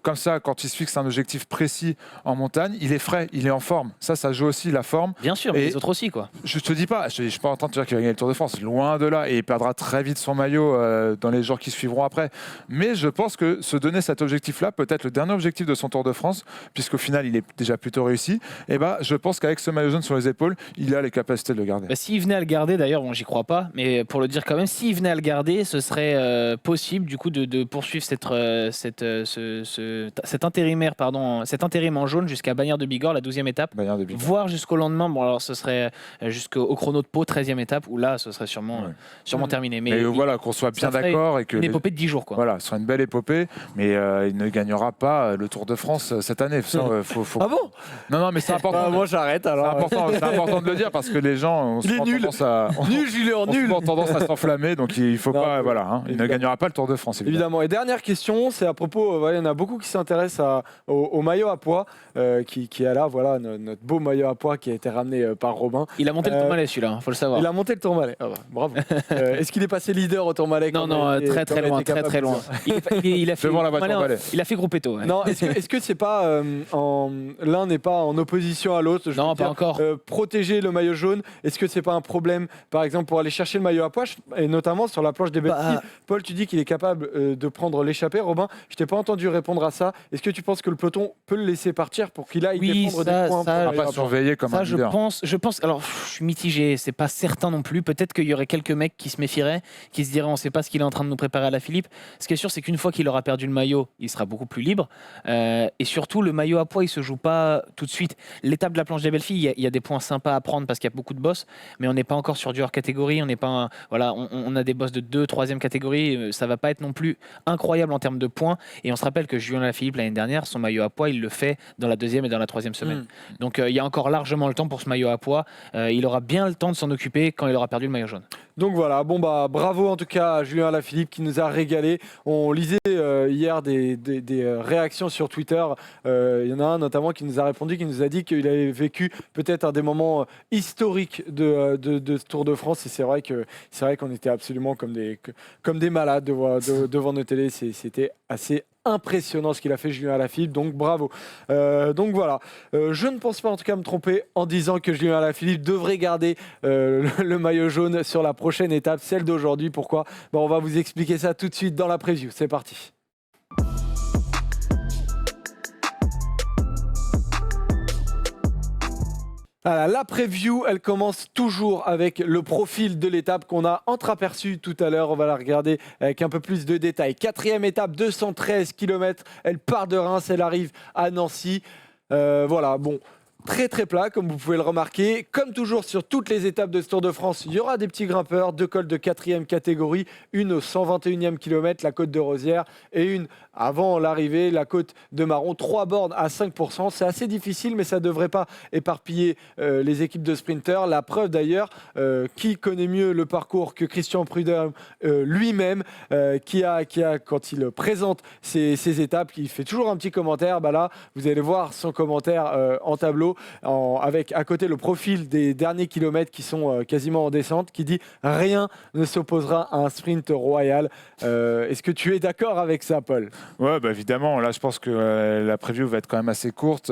comme ça quand il se fixe un objectif précis en montagne. Il est frais, il est en forme. Ça joue aussi la forme. Bien sûr, mais Et les autres aussi, quoi. Je te dis pas, je suis pas en train de te dire qu'il va gagner le Tour de France, loin de là, et il perdra très vite son maillot dans les jours qui suivront après. Mais je pense que se donner cet objectif-là, peut-être le dernier objectif de son Tour de France, puisqu'au final il est déjà plutôt réussi, et je pense qu'avec ce maillot jaune sur les épaules, il a les capacités de le garder. Bah, s'il venait à le garder, d'ailleurs, bon, j'y crois pas, mais pour le dire quand même, s'il venait à le garder, ce serait possible du coup de poursuivre cet intérimaire, cet intérim en jaune jusqu'à Bagnères de Bigorre, la 12e étape, Bayern de Bigorre. voire jusqu'au lendemain. Bon, alors ce serait jusqu'au chrono de Pau, 13e étape, où là, ce serait sûrement terminé. Mais voilà, qu'on soit bien ça ferait d'accord et que une épopée de 10 jours, quoi. voilà, ce sera une belle épopée, mais il ne gagnera pas le Tour de France cette année. Ça, faut... Ah bon? Non, mais c'est important. Moi j'arrête C'est alors. important de le dire parce que les gens ont Il est souvent nul. tendance à, Nul, Julien, ont nul. souvent tendance à s'enflammer, donc il faut Non, pas. mais- Voilà, il ne évidemment. gagnera pas le Tour de France. Évidemment. Et dernière question, c'est à propos, il y en a beaucoup qui s'intéressent au maillot à pois, qui est là, voilà, notre beau maillot à pois qui a été ramené par Robin. Il a monté le Tourmalet, celui-là, faut le savoir. Il a monté le Tourmalet. Ah bah, bravo. Est-ce qu'il est passé leader au Tourmalet? Non, très loin, très loin. Il a fait Devant la voiture Tourmalet, balai. il a fait Gruppetto. Ouais. Non, est-ce que c'est pas l'un n'est pas en opposition à l'autre? Je Non, veux pas dire, encore. protéger le maillot jaune, est-ce que c'est pas un problème, par exemple, pour aller chercher le maillot à pois, et notamment sur la planche des belles filles? Paul, tu dis qu'il est capable de prendre l'échappée. Robin, je t'ai pas entendu répondre à ça. Est-ce que tu penses que le peloton peut le laisser partir pour qu'il aille Oui, défendre ça, des points ça, pour On le va maillot à pas pois? surveiller comme Ça, un je leader. pense. Alors, je suis mitigé. C'est pas certain non plus. Peut-être qu'il y aurait quelques mecs qui se méfieraient, qui se diraient, on sait pas ce qu'il est en train de nous préparer à la Philippe. Ce qui est sûr, c'est qu'une fois qu'il aura perdu le maillot, il sera beaucoup plus libre. Et surtout, le maillot à pois, il se joue pas tout de suite. L'étape de la planche des belles filles, il y a des points sympas à prendre parce qu'il y a beaucoup de boss, mais on n'est pas encore sur du hors catégorie. On n'est pas, on a des boss de 2, 3e catégorie. Ça va pas être non plus incroyable en termes de points. Et on se rappelle que Julien Alaphilippe l'année dernière, son maillot à pois, il le fait dans la 2e et dans la 3e semaine. Donc il y a encore largement le temps pour ce maillot à pois. Il aura bien le temps de s'en occuper quand il aura perdu le maillot jaune. Donc voilà, bravo en tout cas à Julien Alaphilippe qui nous a régalé. On lisait hier des réactions sur Twitter. Il y en a un notamment qui nous a répondu, qui nous a dit qu'il avait vécu peut-être un des moments historiques de ce Tour de France. Et c'est vrai qu'on était absolument comme des malades devant nos télés. C'était assez impressionnant ce qu'il a fait Julien Alaphilippe, donc bravo. Donc voilà, je ne pense pas en tout cas me tromper en disant que Julien Alaphilippe devrait garder le maillot jaune sur la prochaine étape, celle d'aujourd'hui. Pourquoi? On va vous expliquer ça tout de suite dans la preview. C'est parti. Voilà, la preview, elle commence toujours avec le profil de l'étape qu'on a entreaperçu tout à l'heure. On va la regarder avec un peu plus de détails. 4e étape, 213 km. Elle part de Reims, elle arrive à Nancy. Voilà, bon. Très très plat, comme vous pouvez le remarquer. Comme toujours sur toutes les étapes de ce Tour de France, il y aura des petits grimpeurs, 2 cols de 4e catégorie, une au 121e kilomètre, la côte de Rosières, et une avant l'arrivée, la côte de Maron. 3 bornes à 5%. C'est assez difficile, mais ça ne devrait pas éparpiller les équipes de sprinters. La preuve d'ailleurs, qui connaît mieux le parcours que Christian Prudhomme lui-même, qui a, quand il présente ces étapes, qui fait toujours un petit commentaire. Là, vous allez voir son commentaire en tableau. Polo, avec à côté le profil des derniers kilomètres qui sont quasiment en descente, qui dit rien ne s'opposera à un sprint royal. Est-ce que tu es d'accord avec ça, Paul? Ouais, bah évidemment. Là, je pense que la preview va être quand même assez courte.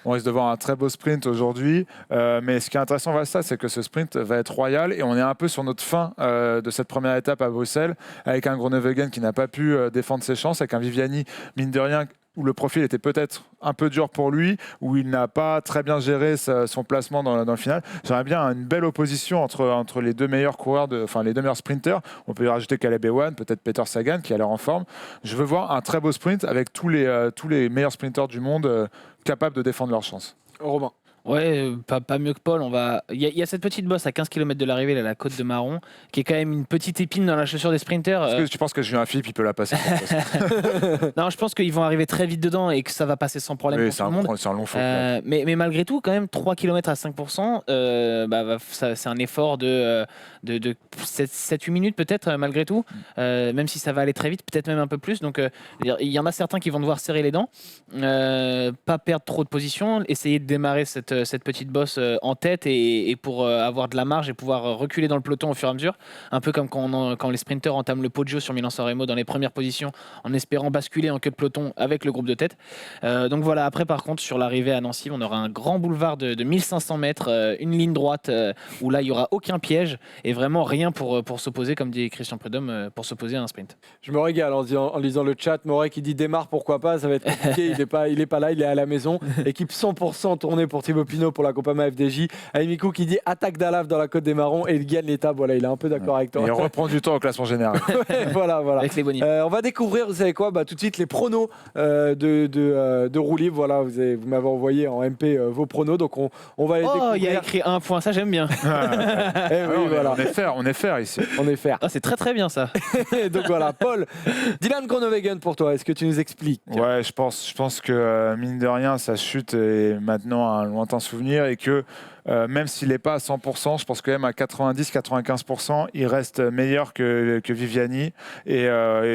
On risque de voir un très beau sprint aujourd'hui. Mais ce qui est intéressant avec ça, c'est que ce sprint va être royal et on est un peu sur notre fin de cette première étape à Bruxelles avec un Groenewegen qui n'a pas pu défendre ses chances, avec un Viviani, mine de rien, où le profil était peut-être un peu dur pour lui, où il n'a pas très bien géré son placement dans le final. J'aimerais bien une belle opposition entre les deux meilleurs coureurs, les deux meilleurs sprinters. On peut y rajouter Caleb Ewan, peut-être Peter Sagan qui a l'air en forme. Je veux voir un très beau sprint avec tous les meilleurs sprinters du monde capables de défendre leurs chances. Romain. Ouais, pas mieux que Paul. Il y a cette petite bosse à 15 km de l'arrivée, là, la côte de Marron, qui est quand même une petite épine dans la chaussure des sprinters. Est-ce que tu penses que Julien Philippe il peut la passer? Non, je pense qu'ils vont arriver très vite dedans et que ça va passer sans problème Oui, pour tout le monde. c'est un long saut. Mais malgré tout, quand même, 3 km à 5%, c'est un effort de 7-8 minutes peut-être, malgré tout. Même si ça va aller très vite, peut-être même un peu plus. Donc, il y en a certains qui vont devoir serrer les dents, pas perdre trop de position, essayer de démarrer cette petite bosse en tête et pour avoir de la marge et pouvoir reculer dans le peloton au fur et à mesure. Un peu comme quand les sprinteurs entament le Poggio sur Milan-San Remo dans les premières positions en espérant basculer en queue de peloton avec le groupe de tête. Donc voilà, après par contre sur l'arrivée à Nancy, on aura un grand boulevard de 1500 mètres, une ligne droite où là il n'y aura aucun piège et vraiment rien pour s'opposer, comme dit Christian Prudhomme, pour s'opposer à un sprint. Je me régale en lisant le chat. Moret qui dit démarre, pourquoi pas, ça va être compliqué. il est pas là, il est à la maison. Équipe 100% tournée pour Thibaut Pinot pour la Groupama FDJ. Aimikou qui dit attaque d'Alaf dans la Côte des Marrons et il gagne l'étape. Voilà, il est un peu d'accord avec toi. Et il reprend du temps au classement général. Ouais, voilà. Avec les bonifs. On va découvrir, vous savez quoi, tout de suite les pronos de roue libre. Voilà, vous m'avez envoyé en MP vos pronos, donc on va les découvrir. Oh, il y a écrit 1 point, ça j'aime bien. Voilà. On est fair ici. On est fair. Ah, c'est très très bien ça. Donc voilà, Paul, Dylan Groenewegen pour toi, est-ce que tu nous expliques? Ouais, je pense que mine de rien, sa chute est maintenant un lointain souvenir et que même s'il n'est pas à 100%, je pense quand même à 90-95%, il reste meilleur que Viviani et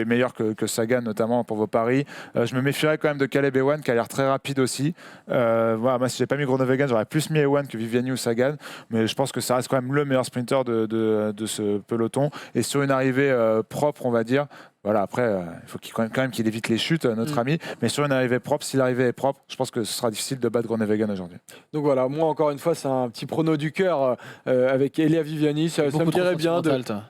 meilleur que Sagan, notamment pour vos paris. Je me méfierais quand même de Caleb Ewan, qui a l'air très rapide aussi. Voilà, moi, si j'ai pas mis Groenewegen, j'aurais plus mis Ewan que Viviani ou Sagan, mais je pense que ça reste quand même le meilleur sprinter de ce peloton. Et sur une arrivée propre, on va dire, voilà, après, il faut quand même qu'il évite les chutes, notre ami. Mais sur une arrivée propre, si l'arrivée est propre, je pense que ce sera difficile de battre Groenewegen aujourd'hui. Donc voilà, moi encore une fois, c'est un petit prono du cœur avec Elia Viviani. Ça me dirait bien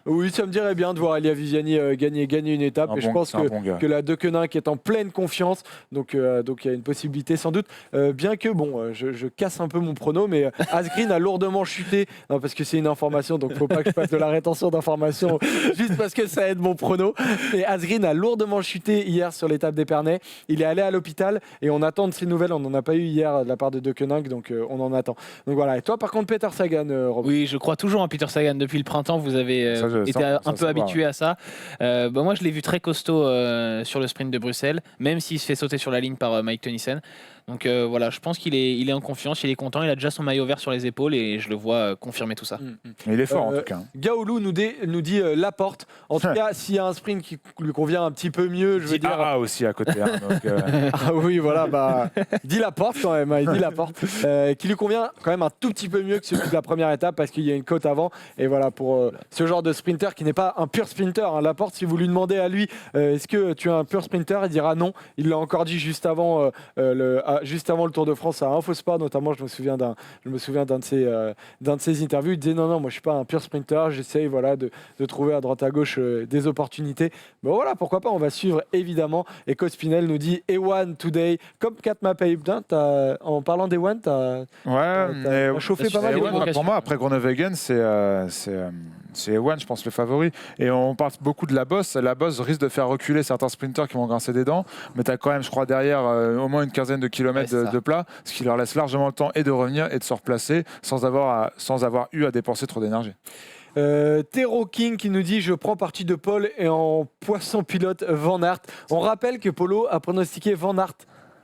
oui, ça me dirait bien de voir Elia Viviani gagner une étape. Et je pense que la Deceuninck est en pleine confiance. Donc il y a une possibilité sans doute. Bien que, bon, je casse un peu mon prono, mais Asgreen a lourdement chuté. Non, parce que c'est une information, donc il ne faut pas que je fasse de la rétention d'informations juste parce que ça aide mon prono. Et Asgreen a lourdement chuté hier sur l'étape d'Épernay. Il est allé à l'hôpital et on attend de ces nouvelles. On n'en a pas eu hier de la part de Deceuninck, donc on en attend. Donc voilà. Et toi, par contre, Peter Sagan, Robin? Oui, je crois toujours en Peter Sagan. Depuis le printemps, vous avez été un peu habitué à ça. Moi, je l'ai vu très costaud sur le sprint de Bruxelles, même s'il se fait sauter sur la ligne par Mike Tennyson. Donc voilà, je pense qu'il est en confiance, il est content, il a déjà son maillot vert sur les épaules et je le vois confirmer tout ça. Il est fort en tout cas. Gaoulou nous dit Laporte. En tout cas, s'il y a un sprint qui lui convient un petit peu mieux, je veux dire. Ah aussi à côté. Hein, donc, Ah oui, voilà, il dit Laporte quand même, il dit Laporte, qui lui convient quand même un tout petit peu mieux que celui de la première étape parce qu'il y a une côte avant. Et voilà, pour ce genre de sprinter qui n'est pas un pur sprinter, hein, Laporte, si vous lui demandez à lui, est-ce que tu es un pur sprinter, il dira non. Il l'a encore dit juste avant le Tour de France à Infosport, notamment. Je me souviens d'un de ses interviews. Il disait non, moi je suis pas un pur sprinter, j'essaye de trouver à droite à gauche des opportunités. Mais voilà, pourquoi pas, on va suivre évidemment. Et Cospinel nous dit Ewan today, comme Kat Mapei. En parlant d'Ewan, t'as chauffé pas mal. Pour moi, après Groenewegen, c'est Ewan, je pense, le favori. Et on parle beaucoup de la bosse. La bosse risque de faire reculer certains sprinters qui vont grincer des dents. Mais tu as quand même, je crois, derrière au moins une quinzaine de kilomètres de plat, ce qui leur laisse largement le temps et de revenir et de se replacer sans avoir eu à dépenser trop d'énergie. Tero King qui nous dit je prends parti de Paul et en poisson pilote Van Aert. On rappelle que Polo a pronostiqué Van Aert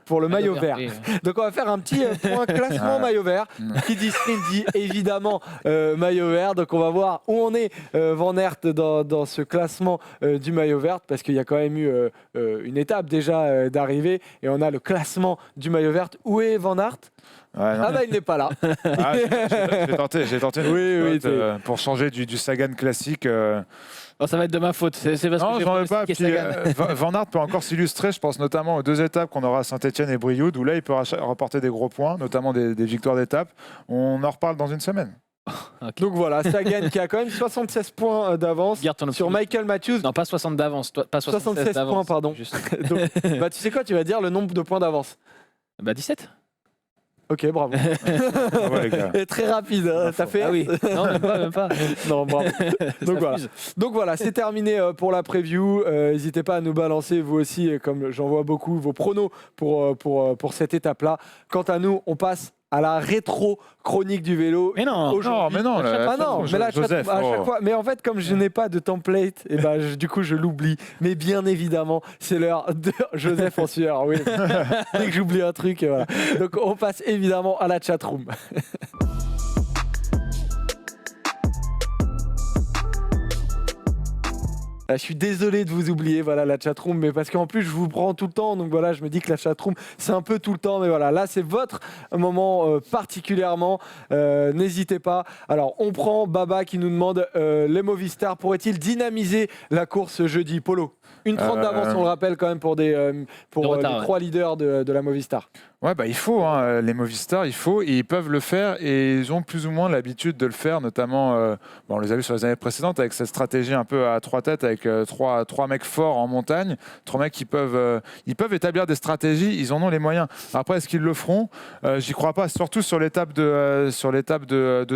pour le maillot vert. Oui. Donc on va faire un petit point classement maillot vert. Qui dit sprint dit évidemment maillot vert. Donc on va voir où on est Van Aert dans ce classement du maillot vert, parce qu'il y a quand même eu une étape déjà d'arrivée, et on a le classement du maillot vert. Où est Van Aert? Ah bah il n'est pas là. Ah, j'ai tenté Oui, pour changer du Sagan classique. Oh, ça va être de ma faute. C'est parce Non, que je n'en veux pas. pronostiqué Puis, Sagan. Van Aert peut encore s'illustrer, je pense notamment aux 2 étapes qu'on aura à Saint-Etienne et Brioude, où là il peut rapporter des gros points, notamment des victoires d'étape. On en reparle dans une semaine. Ok. Donc voilà, Sagan qui a quand même 76 points d'avance Garde ton sur optimisme. Michael Matthews. Non, pas 60 d'avance, pas 76 d'avance. points, pardon. Juste. Donc, bah, tu sais quoi, tu vas dire le nombre de points d'avance. Bah 17. Ok, bravo. Bravo, les gars. Et très rapide, hein, t'as fait. Ah oui. Non, même pas. Non, bravo. Donc Ça voilà. fuse. Donc voilà, c'est terminé pour la preview. N'hésitez pas à nous balancer, vous aussi, comme j'en vois beaucoup, vos pronos pour cette étape-là. Quant à nous, on passe à la rétro chronique du vélo. Mais non. Aujourd'hui- mais non. Ah non, mais là, Joseph, à chaque oh. fois. Mais en fait, comme je n'ai pas de template, et ben, du coup, je l'oublie. Mais bien évidemment, c'est l'heure de Joseph en sueur. Oui. Dès que j'oublie un truc, voilà. Donc, on passe évidemment à la chatroom. Je suis désolé de vous oublier, voilà, la chatroom, mais parce qu'en plus je vous prends tout le temps, donc voilà, je me dis que la chatroom c'est un peu tout le temps, mais voilà, là c'est votre moment particulièrement, n'hésitez pas. Alors on prend Baba qui nous demande les Movistar pourraient-ils dynamiser la course jeudi? Polo, une 30 d'avance, on le rappelle quand même pour les retard, 3 leaders de la Movistar. Ouais, bah, il faut, hein, les Movistar, il faut, et ils peuvent le faire, et ils ont plus ou moins l'habitude de le faire, notamment, on les a vus sur les années précédentes, avec cette stratégie un peu à 3 têtes, avec trois mecs forts en montagne, 3 mecs qui peuvent établir des stratégies, ils en ont les moyens. Après, est-ce qu'ils le feront? J'y crois pas, surtout sur l'étape de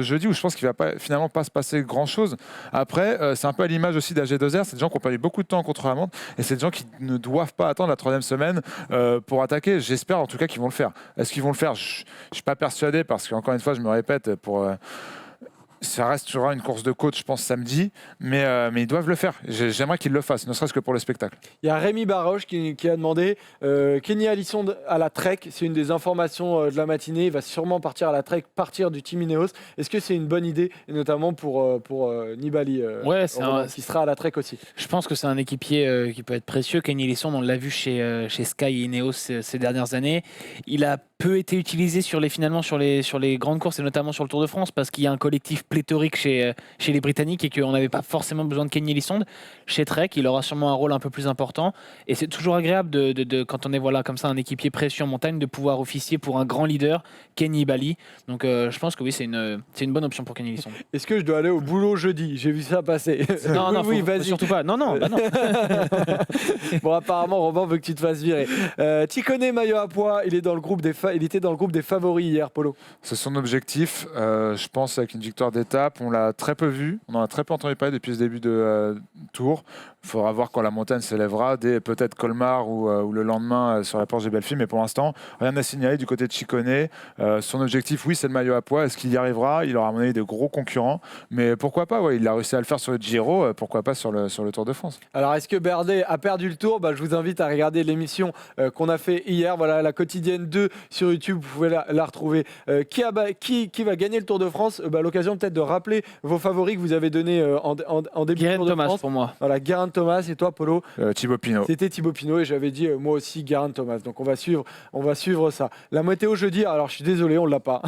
jeudi, où je pense qu'il va finalement pas se passer grand-chose. Après, c'est un peu à l'image aussi d'AG2R, c'est des gens qui ont perdu beaucoup de temps contre la montre, et c'est des gens qui ne doivent pas attendre la 3e semaine pour attaquer. J'espère en tout cas qu'ils vont le faire. Est-ce qu'ils vont le faire? Je ne suis pas persuadé, parce qu'encore une fois, je me répète, ça restera une course de côte, je pense, samedi, mais ils doivent le faire. J'aimerais qu'ils le fassent, ne serait-ce que pour le spectacle. Il y a Rémi Baroche qui a demandé Kenny Alisson à la Trek, c'est une des informations de la matinée, il va sûrement partir à la Trek, partir du Team Ineos. Est-ce que c'est une bonne idée, et notamment pour Nibali, Ouais, qui sera à la Trek aussi? Je pense que c'est un équipier qui peut être précieux. Kenny Ellison, on l'a vu chez Sky et Ineos ces dernières années. Il a peu été utilisé sur les grandes courses, et notamment sur le Tour de France, parce qu'il y a un collectif pléthorique chez les Britanniques et qu'on n'avait pas forcément besoin de Kenny Ellison. Chez Trek, il aura sûrement un rôle un peu plus important, et c'est toujours agréable quand on est comme ça un équipier précieux en montagne, de pouvoir officier pour un grand leader, Kenny Bali. Donc je pense que oui, c'est une bonne option pour Kenny Ellison. Est-ce que je dois aller au boulot jeudi? J'ai vu ça passer. Non, oui, faut vas-y. surtout pas. Non. Bon, apparemment, Robin veut que tu te fasses virer. Ticone maillot à pois, il était dans le groupe des favoris hier, Polo. C'est son objectif, je pense, avec une victoire d'étape. On l'a très peu vu, on en a très peu entendu parler depuis ce début de tour. Il faudra voir quand la montagne s'élèvera, dès peut-être Colmar ou le lendemain sur la Planche des Belles-Filles. Mais pour l'instant, rien à signaler du côté de Ciccone. Son objectif, oui, c'est le maillot à pois. Est-ce qu'il y arrivera? Il aura à mon avis de gros concurrents. Mais pourquoi pas, ouais, il a réussi à le faire sur le Giro, pourquoi pas sur le Tour de France. Alors, est-ce que Bardet a perdu le tour? Je vous invite à regarder l'émission qu'on a fait hier, voilà, la quotidienne 2 sur YouTube, vous pouvez la retrouver. Qui va gagner le Tour de France? L'occasion peut-être de rappeler vos favoris que vous avez donnés en début de Guérin Tour de Thomas France. pour moi. Voilà, Guérin Thomas, et toi, Polo? Thibaut Pinot. C'était Thibaut Pinot, et j'avais dit moi aussi Guérin Thomas. Donc on va suivre ça. La météo jeudi, alors je suis désolé, on l'a pas.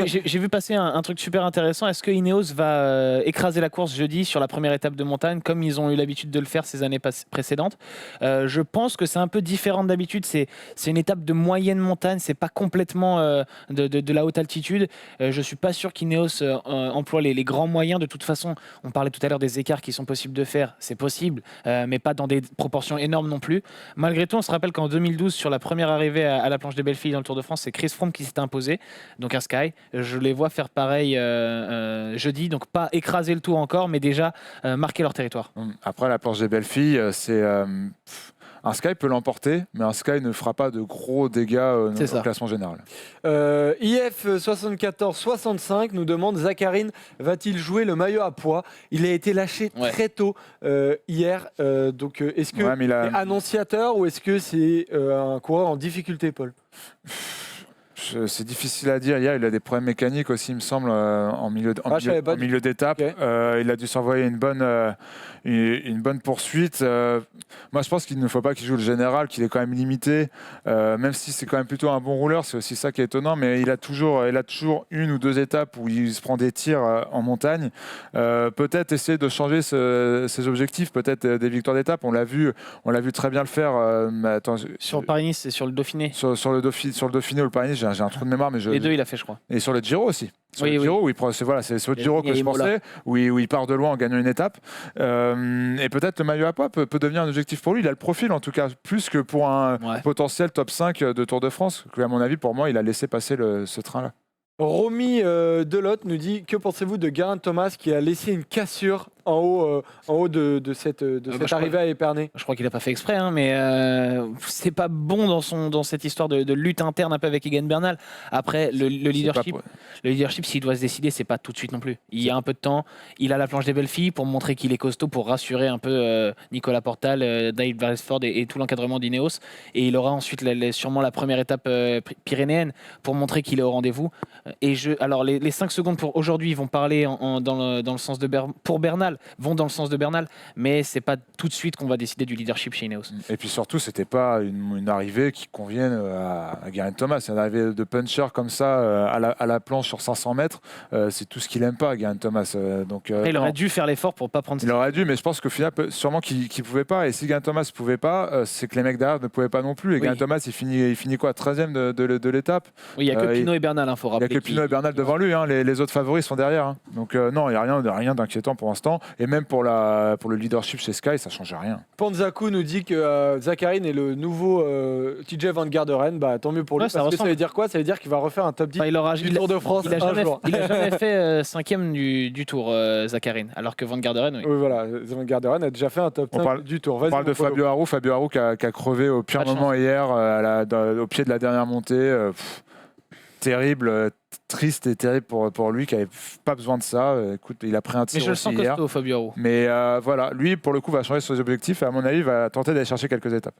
J'ai vu passer un truc super intéressant. Est-ce que Ineos va écraser la course jeudi sur la première étape de montagne, comme ils ont eu l'habitude de le faire ces années précédentes? Je pense que c'est un peu différent d'habitude. C'est une étape de moyenne montagne, c'est pas complètement de la haute altitude. Je suis pas sûr qu'Ineos emploie les grands moyens. De toute façon, on parlait tout à l'heure des écarts qui sont possibles de faire. C'est possible, mais pas dans des proportions énormes non plus. Malgré tout, on se rappelle qu'en 2012, sur la première arrivée à la Planche des Belles Filles dans le Tour de France, c'est Chris Froome qui s'est imposé, donc à Sky. Je les vois faire pareil jeudi, donc pas écraser le tour encore, mais déjà marquer leur territoire. Après, la Planche des Belles Filles, c'est un Sky peut l'emporter, mais un Sky ne fera pas de gros dégâts au classement général. IF 74-65 nous demande Zakharine va-t-il jouer le maillot à poids? Il a été lâché très tôt hier. Donc est-ce que c'est annonciateur ou est-ce que c'est un coureur en difficulté, Paul? C'est difficile à dire. Hier, il a des problèmes mécaniques aussi, il me semble, en milieu d'étape. Okay. Il a dû s'envoyer une bonne poursuite. Moi, je pense qu'il ne faut pas qu'il joue le général, qu'il est quand même limité. Même si c'est quand même plutôt un bon rouleur, c'est aussi ça qui est étonnant. Mais il a toujours une ou deux étapes où il se prend des tirs en montagne. Peut-être essayer de changer ses objectifs, peut-être des victoires d'étape. On l'a vu très bien le faire. Sur le Paris-Nice et sur le Dauphiné. Sur le Dauphiné ou le Paris-Nice, j'ai un trou de mémoire, mais les deux il a fait, je crois. Et sur le Giro aussi. Sur le Giro, c'est sur le Giro que je pensais, où il part de loin en gagnant une étape. Et peut-être le maillot à poids peut devenir un objectif pour lui. Il a le profil, en tout cas, plus que pour un potentiel top 5 de Tour de France. Que, à mon avis, pour moi, il a laissé passer ce train-là. Romy Delotte nous dit que pensez-vous de Geraint Thomas qui a laissé une cassure en haut de cette arrivée à Épernay? Je crois qu'il n'a pas fait exprès, hein, mais c'est pas bon dans cette histoire de lutte interne un peu avec Egan Bernal. Après, le leadership, s'il doit se décider, c'est pas tout de suite non plus. Il y a un peu de temps. Il a la planche des belles filles pour montrer qu'il est costaud, pour rassurer un peu Nicolas Portal, Dave Beresford et tout l'encadrement d'Ineos. Et il aura ensuite sûrement la première étape pyrénéenne pour montrer qu'il est au rendez-vous. Alors les 5 secondes pour aujourd'hui vont parler dans le sens de pour Bernal, vont dans le sens de Bernal, mais c'est pas tout de suite qu'on va décider du leadership chez Ineos. Et puis surtout, c'était pas une arrivée qui convienne à Geraint Thomas. C'est une arrivée de puncher comme ça à la planche sur 500 mètres. C'est tout ce qu'il aime pas, Geraint Thomas. Il aurait dû faire l'effort pour pas prendre. Il aurait dû, mais je pense qu'au final, sûrement qu'il pouvait pas. Et si Geraint Thomas pouvait pas, c'est que les mecs derrière ne pouvaient pas non plus. Et Geraint Thomas, il finit quoi, 13e de l'étape. Oui, il y a que Pinot et Bernal, faut rappeler. Il y a que Pinot et Bernal devant lui, hein. Les autres favoris sont derrière. Hein. Donc non, il n'y a rien d'inquiétant pour l'instant. Et même pour le leadership chez Sky, ça ne change rien. Panzaku nous dit que Zakharine est le nouveau TJ Van Garderen. Bah, tant mieux pour lui. Parce que ça veut dire quoi? Ça veut dire qu'il va refaire un top 10 du Tour de France. Il n'a jamais fait 5e du Tour, Zakharine. Alors que Van Garderen, oui, voilà. Van Garderen a déjà fait un top 5 du Tour. On parle de Fabio Aru. Fabio Aru qui a crevé au pire moment hier, au pied de la dernière montée. Terrible, triste et terrible pour lui qui n'avait pas besoin de ça. Écoute, il a pris un tir. Mais je le sens costaud, Fabio Aru. Mais voilà, lui pour le coup va changer ses objectifs et à mon avis va tenter d'aller chercher quelques étapes.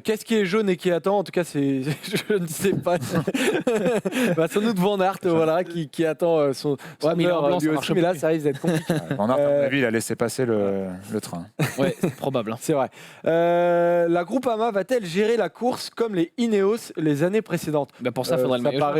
Qu'est-ce qui est jaune et qui attend? En tout cas, je ne sais pas. Sans doute Van Aert, voilà, qui attend son heure lui aussi, mais là ça risque d'être compliqué. Van Aert, à mon avis, il a laissé passer le train. Ouais, c'est probable. C'est vrai. La Groupama va-t-elle gérer la course comme les Ineos les années précédentes? Pour ça, faudrait le maillot. Ça paraît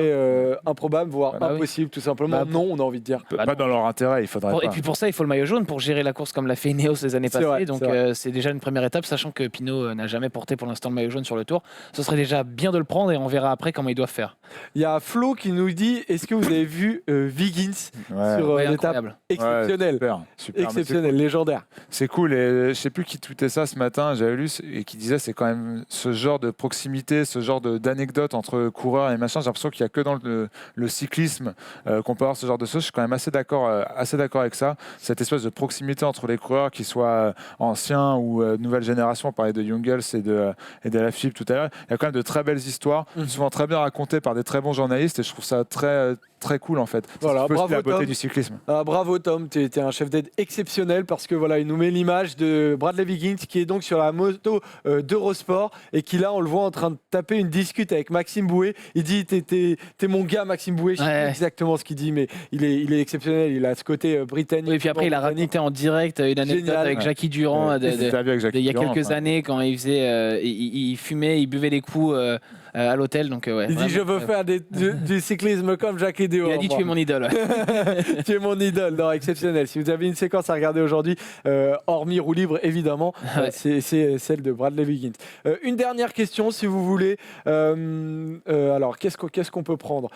improbable, voire impossible, tout simplement. Non, on a envie de dire. Pas dans leur intérêt, il faudrait pas. Et puis pour ça, il faut le maillot jaune pour gérer la course comme l'a fait Ineos les années passées. Donc c'est déjà une première étape, sachant que Pinot n'a jamais porté pour l'instant le maillot jaune sur le Tour. Ce serait déjà bien de le prendre et on verra après comment ils doivent faire. Il y a Flo qui nous dit, est-ce que vous avez vu Wiggins sur l'étape exceptionnelle, super, exceptionnelle, légendaire. C'est cool et je sais plus qui tweetait ça ce matin, j'avais lu et qui disait c'est quand même ce genre de proximité, ce genre d'anecdote entre coureurs et machin. J'ai l'impression qu'il n'y a que dans le cyclisme qu'on peut avoir ce genre de choses. Je suis quand même assez d'accord avec ça. Cette espèce de proximité entre les coureurs, qu'ils soient anciens ou nouvelle génération. On parlait de Jungels et de Alaphilippe tout à l'heure. Il y a quand même de très belles histoires, souvent très bien racontées par des très bons journalistes et je trouve ça très cool en fait. Voilà, bravo la beauté Tom. Du cyclisme. Bravo Tom, tu es un chef d'aide exceptionnel parce que voilà, il nous met l'image de Bradley Wiggins qui est donc sur la moto d'Eurosport et qui là on le voit en train de taper une discute avec Maxime Bouet. Il dit t'es mon gars Maxime Bouet, je sais pas exactement ce qu'il dit mais il est exceptionnel, il a ce côté britannique. Et puis après il a raconté en direct une anecdote avec Jackie Durand il y a quelques années quand il faisait il fumait, il buvait des coups à l'hôtel. Donc, il dit je veux faire du cyclisme comme Jackie Durand. Il a dit tu es mon idole. Tu es mon idole, non, exceptionnel. Si vous avez une séquence à regarder aujourd'hui, hormis roue libre évidemment, c'est celle de Bradley Wiggins. Une dernière question si vous voulez. Alors qu'est-ce qu'on peut prendre?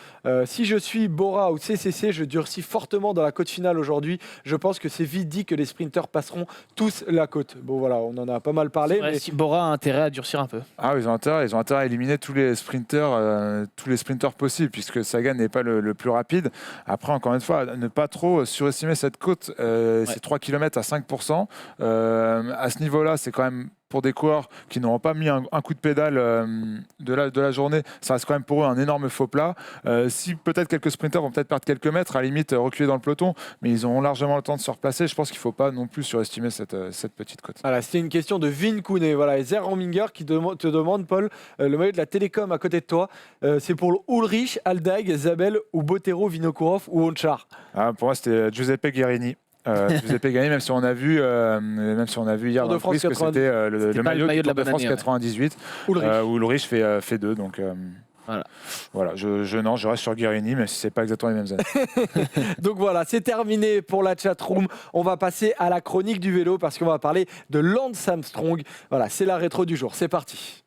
Si je suis Bora ou CCC, je durcis fortement dans la côte finale aujourd'hui. Je pense que c'est vite dit que les sprinteurs passeront tous la côte. Bon voilà, on en a pas mal parlé. Mais si Bora a intérêt à durcir un peu. Ah, ils ont intérêt à éliminer tous les sprinteurs possibles puisque Sagan n'est pas le plus rapide. Après, encore une fois, ne pas trop surestimer cette côte. C'est 3 km à 5%. À ce niveau-là, c'est quand même pour des coureurs qui n'auront pas mis un coup de pédale de la journée, ça reste quand même pour eux un énorme faux plat. Si peut-être quelques sprinters vont peut-être perdre quelques mètres, à la limite reculer dans le peloton, mais ils auront largement le temps de se replacer. Je pense qu'il ne faut pas non plus surestimer cette petite cote. Voilà, c'était une question de Vin Koune, voilà, et Zer Rominger qui te demande, Paul, le maillot de la Télécom à côté de toi, c'est pour le Ulrich, Aldag, Zabel ou Bottero, Vinokourov ou Onchar? Pour moi, c'était Giuseppe Guerini. Giuseppe Guerini, même si on a vu hier dans le quiz que c'était le maillot de la France 98, où Ulrich fait 2. Donc voilà, je reste sur Guerini, mais si c'est pas exactement les mêmes années. Donc voilà, c'est terminé pour la chatroom. On va passer à la chronique du vélo parce qu'on va parler de Lance Armstrong. Voilà, c'est la rétro du jour. C'est parti.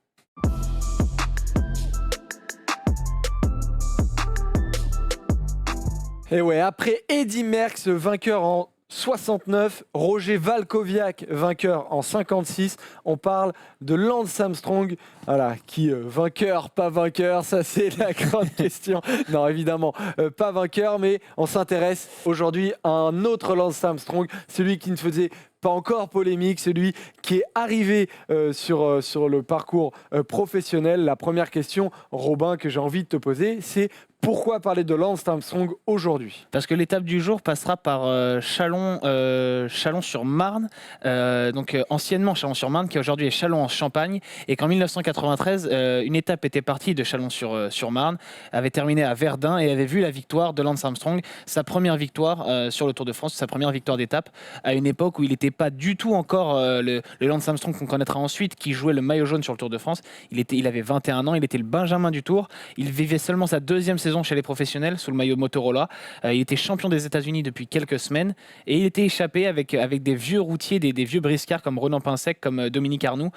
Et ouais, après Eddy Merckx, vainqueur en 69, Roger Valkowiak, vainqueur en 56, on parle de Lance Armstrong, voilà, qui vainqueur, pas vainqueur, ça c'est la grande question. Non, évidemment, pas vainqueur, mais on s'intéresse aujourd'hui à un autre Lance Armstrong, celui qui ne faisait pas encore polémique, celui qui est arrivé sur le parcours professionnel. La première question, Robin, que j'ai envie de te poser, c'est pourquoi parler de Lance Armstrong aujourd'hui? Parce que l'étape du jour passera par Chalon-sur-Marne, donc anciennement Chalon-sur-Marne, qui aujourd'hui est Châlons-en-Champagne, et qu'en 1993, une étape était partie de Chalon-sur-Marne, avait terminé à Verdun et avait vu la victoire de Lance Armstrong, sa première victoire sur le Tour de France, sa première victoire d'étape, à une époque où il n'était pas du tout encore le Lance Armstrong qu'on connaîtra ensuite, qui jouait le maillot jaune sur le Tour de France. Il avait 21 ans, il était le Benjamin du Tour, il vivait seulement sa deuxième saison chez les professionnels sous le maillot Motorola. Il était champion des États-Unis depuis quelques semaines et il était échappé avec des vieux routiers, des vieux briscards comme Ronan Pinsec, comme Dominique Arnoux,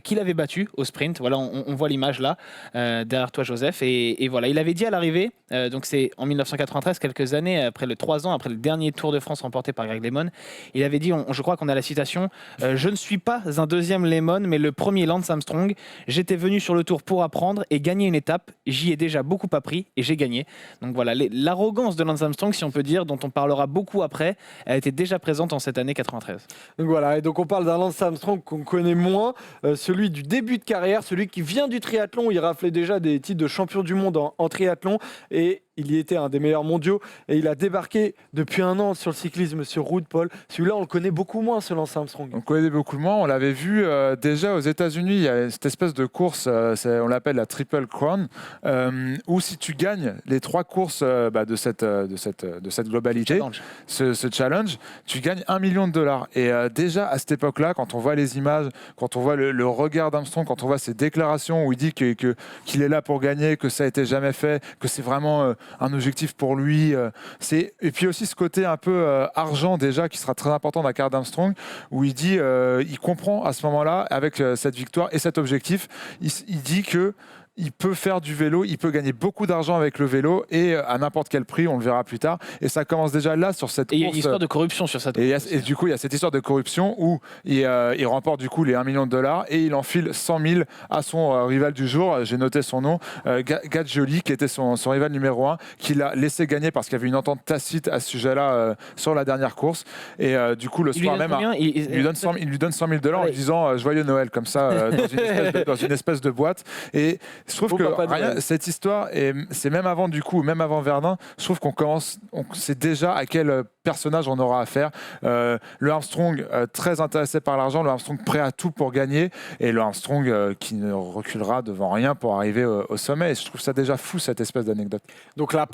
qu'il avait battu au sprint. Voilà, on voit l'image là, derrière toi Joseph. Et voilà, il avait dit à l'arrivée, donc c'est en 1993, quelques années après 3 ans après le dernier Tour de France remporté par Greg LeMond, il avait dit, je crois qu'on a la citation, je ne suis pas un deuxième LeMond, mais le premier Lance Armstrong. J'étais venu sur le Tour pour apprendre et gagner une étape. J'y ai déjà beaucoup appris et j'ai gagné. Donc voilà, l'arrogance de Lance Armstrong, si on peut dire, dont on parlera beaucoup après, elle était déjà présente en cette année 93. Donc voilà, et donc on parle d'un Lance Armstrong qu'on connaît moins, celui du début de carrière, celui qui vient du triathlon. Il raflait déjà des titres de champion du monde en triathlon et il y était un des meilleurs mondiaux et il a débarqué depuis 1 an sur le cyclisme sur route, Paul. Celui-là, on le connaît beaucoup moins, ce Lance Armstrong. On le connaît beaucoup moins. On l'avait vu déjà aux États-Unis. Il y a cette espèce de course, on l'appelle la Triple Crown, où si tu gagnes les 3 courses de cette globalité, ce challenge, tu gagnes $1 million. Et déjà à cette époque-là, quand on voit les images, quand on voit le regard d'Armstrong, quand on voit ses déclarations où il dit qu'il est là pour gagner, que ça a été jamais fait, que c'est vraiment un objectif pour lui. Et puis aussi ce côté un peu argent déjà qui sera très important dans la carrière d'Armstrong, où il dit, il comprend à ce moment-là, avec cette victoire et cet objectif, il dit que il peut faire du vélo, il peut gagner beaucoup d'argent avec le vélo et à n'importe quel prix, on le verra plus tard. Et ça commence déjà là sur cette course. Et il y a une histoire de corruption sur cette course. Et du coup, il y a cette histoire de corruption où il remporte du coup les $1 million et il enfile 100 000 à son rival du jour. J'ai noté son nom, Gadjoli, qui était son rival numéro 1, qui l'a laissé gagner parce qu'il y avait une entente tacite à ce sujet-là sur la dernière course. Et du coup, le soir même, il lui donne $100 000 en lui disant Joyeux Noël, comme ça, dans une espèce de boîte. Et je trouve que cette histoire, et c'est même avant Verdun, je trouve qu'on sait déjà à quel personnage on aura affaire. Le Armstrong très intéressé par l'argent, le Armstrong prêt à tout pour gagner, et le Armstrong qui ne reculera devant rien pour arriver au sommet. Et je trouve ça déjà fou, cette espèce d'anecdote. Donc le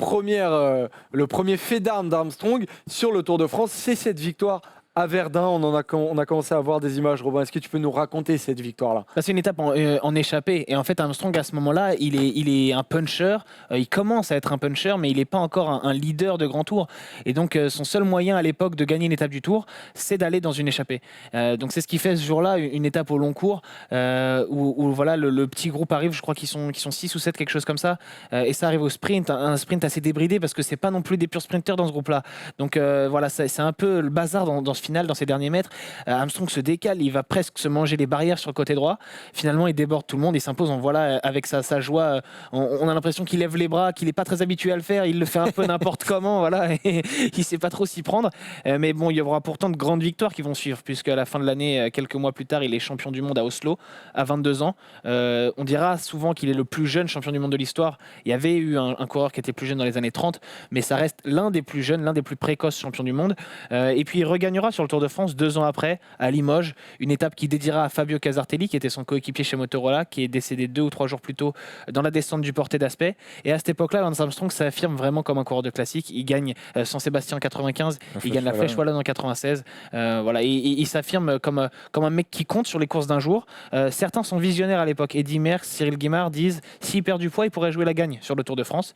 premier fait d'armes d'Armstrong sur le Tour de France, c'est cette victoire à Verdun. On a commencé à voir des images. Robin, est-ce que tu peux nous raconter cette victoire-là? C'est une étape en échappée. Et en fait, Armstrong, à ce moment-là, il est un puncher. Il commence à être un puncher, mais il n'est pas encore un leader de grand tour. Et donc, son seul moyen à l'époque de gagner une étape du tour, c'est d'aller dans une échappée. Donc, c'est ce qui fait ce jour-là une étape au long cours où voilà, le petit groupe arrive. Je crois qu'ils sont 6 ou 7, quelque chose comme ça. Et ça arrive au sprint, un sprint assez débridé parce que c'est pas non plus des purs sprinters dans ce groupe-là. Donc, voilà, c'est un peu le bazar dans ce finale, dans ses derniers mètres, Armstrong se décale, il va presque se manger les barrières sur le côté droit. Finalement, il déborde tout le monde, il s'impose. On voit là, avec sa joie, on a l'impression qu'il lève les bras, qu'il n'est pas très habitué à le faire. Il le fait un peu n'importe comment, voilà, et il ne sait pas trop s'y prendre. Mais bon, il y aura pourtant de grandes victoires qui vont suivre, puisqu'à la fin de l'année, quelques mois plus tard, il est champion du monde à Oslo, à 22 ans. On dira souvent qu'il est le plus jeune champion du monde de l'histoire. Il y avait eu un coureur qui était plus jeune dans les années 30, mais ça reste l'un des plus jeunes, l'un des plus précoces champions du monde. Et puis il regagnera sur le Tour de France 2 ans après, à Limoges, une étape qu'il dédiera à Fabio Casartelli, qui était son coéquipier chez Motorola, qui est décédé 2 ou 3 jours plus tôt dans la descente du Portet d'Aspet. Et à cette époque-là, Lance Armstrong s'affirme vraiment comme un coureur de classique. Il gagne San Sébastien en 95, il gagne la Flèche Wallonne en 96. Voilà, il s'affirme comme un mec qui compte sur les courses d'un jour. Certains sont visionnaires à l'époque. Eddy Merckx, Cyril Guimard disent s'il perd du poids, il pourrait jouer la gagne sur le Tour de France.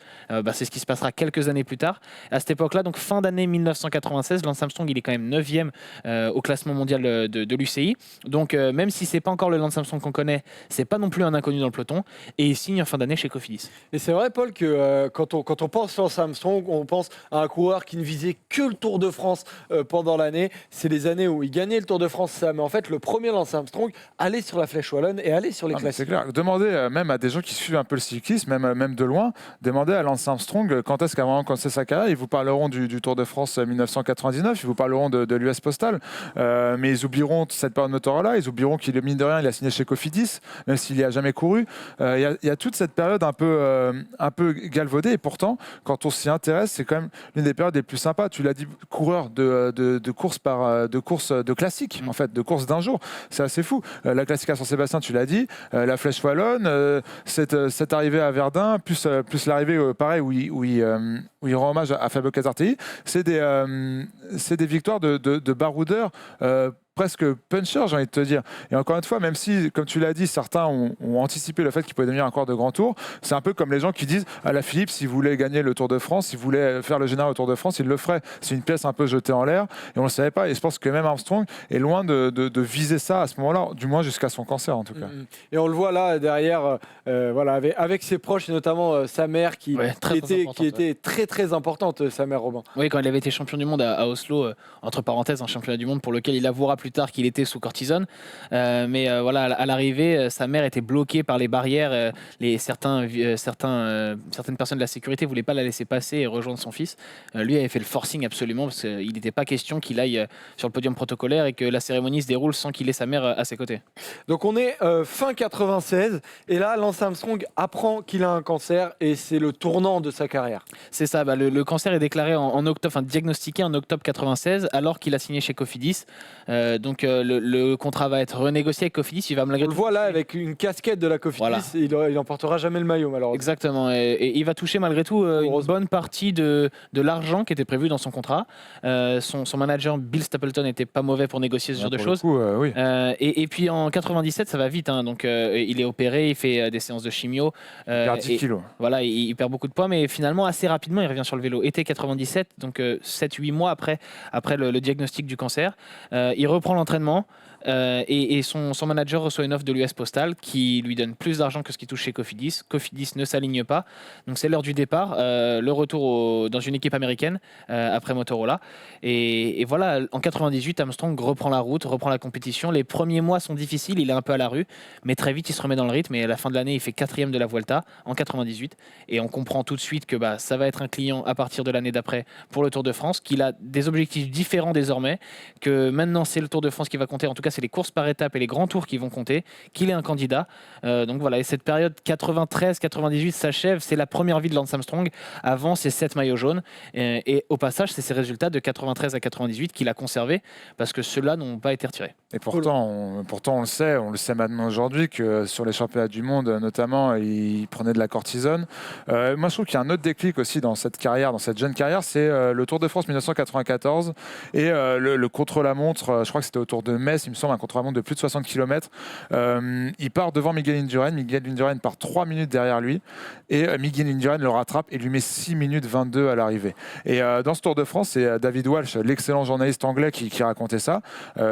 C'est ce qui se passera quelques années plus tard. À cette époque-là, donc fin d'année 1996, Lance Armstrong il est quand même 9e au classement mondial de l'UCI. Donc même si c'est pas encore le Lance Armstrong qu'on connaît, c'est pas non plus un inconnu dans le peloton. Et il signe en fin d'année chez Cofidis. Et c'est vrai, Paul, que quand on pense Lance Armstrong, on pense à un coureur qui ne visait que le Tour de France pendant l'année. C'est les années où il gagnait le Tour de France, ça. Mais en fait, le premier Lance Armstrong allait sur la Flèche Wallonne et allait sur les classiques. C'est clair. Demandez même à des gens qui suivent un peu le cyclisme, même de loin, demandez à Lance Armstrong quand est-ce qu'a vraiment commencé sa carrière. Ils vous parleront du Tour de France 1999, ils vous parleront de l'US Postal, mais ils oublieront cette période Motorola, ils oublieront qu'il est mine de rien, il a signé chez Cofidis, même s'il n'y a jamais couru. Il y a toute cette période un peu galvaudée, et pourtant, quand on s'y intéresse, c'est quand même l'une des périodes les plus sympas. Tu l'as dit, coureur de course de classique, en fait, de course d'un jour. C'est assez fou. La classique à Saint-Sébastien, tu l'as dit, la Flèche Wallonne, cette arrivée à Verdun, plus l'arrivée, pareil, où il rend hommage à Fabio Casartelli, c'est des victoires de baroudeurs presque puncher, j'ai envie de te dire. Et encore une fois, même si, comme tu l'as dit, certains ont anticipé le fait qu'il pouvait devenir un coureur de grand tour, c'est un peu comme les gens qui disent à la Philippe, s'il voulait gagner le Tour de France, s'il voulait faire le général au Tour de France, il le ferait. C'est une pièce un peu jetée en l'air et on ne le savait pas. Et je pense que même Armstrong est loin de viser ça à ce moment-là, du moins jusqu'à son cancer en tout cas. Et on le voit là derrière, voilà, avec ses proches, et notamment sa mère qui était très très importante, sa mère, Robin. Oui, quand il avait été champion du monde à Oslo, entre parenthèses, un championnat du monde pour lequel il avouera plus tard qu'il était sous cortisone. Voilà, à l'arrivée, sa mère était bloquée par les barrières. Certaines personnes de la sécurité ne voulaient pas la laisser passer et rejoindre son fils. Lui avait fait le forcing absolument parce qu'il n'était pas question qu'il aille sur le podium protocolaire et que la cérémonie se déroule sans qu'il ait sa mère à ses côtés. Donc on est fin 96 et là, Lance Armstrong apprend qu'il a un cancer et c'est le tournant de sa carrière. C'est ça, le cancer est déclaré en octobre, diagnostiqué en octobre 96 alors qu'il a signé chez Cofidis. Donc le contrat va être renégocié avec Cofidis. Il va malgré On le voit là avec une casquette de la Cofidis. Voilà. Il n'emportera jamais le maillot malheureusement. Exactement. Et il va toucher malgré tout une bonne partie de l'argent qui était prévu dans son contrat. Son manager Bill Stapleton n'était pas mauvais pour négocier ce genre de choses. Oui. Et puis en 97, ça va vite. Donc il est opéré, il fait des séances de chimio. Il perd 10 kilos. Voilà, il perd beaucoup de poids, mais finalement assez rapidement, il revient sur le vélo. Été 97, donc 7-8 mois après le diagnostic du cancer. Il reprend l'entraînement et son manager reçoit une offre de l'US Postal qui lui donne plus d'argent que ce qu'il touche chez Cofidis. Cofidis ne s'aligne pas, donc c'est l'heure du départ, le retour dans une équipe américaine après Motorola. Et voilà, en 98, Armstrong reprend la route, reprend la compétition. Les premiers mois sont difficiles, il est un peu à la rue, mais très vite il se remet dans le rythme et à la fin de l'année, il fait 4e de la Vuelta en 98. Et on comprend tout de suite que ça va être un client à partir de l'année d'après pour le Tour de France, qu'il a des objectifs différents désormais, que maintenant c'est le Tour de France qui va compter, en tout cas c'est les courses par étapes et les grands tours qui vont compter, qu'il est un candidat. Donc voilà, et cette période 93-98 s'achève, c'est la première vie de Lance Armstrong avant ses 7 maillots jaunes. Et au passage, c'est ses résultats de 93 à 98 qu'il a conservés, parce que ceux-là n'ont pas été retirés. Et pourtant, on le sait maintenant aujourd'hui que sur les championnats du monde, notamment, il prenait de la cortisone. Moi, je trouve qu'il y a un autre déclic aussi dans cette carrière, dans cette jeune carrière, c'est le Tour de France 1994 et le contre-la-montre, je crois que c'était autour de Metz, il me semble, un contre-la-montre de plus de 60 km. Il part devant Miguel Indurain. Miguel Indurain part 3 minutes derrière lui et Miguel Indurain le rattrape et lui met 6 minutes 22 à l'arrivée. Et dans ce Tour de France, c'est David Walsh, l'excellent journaliste anglais qui racontait ça.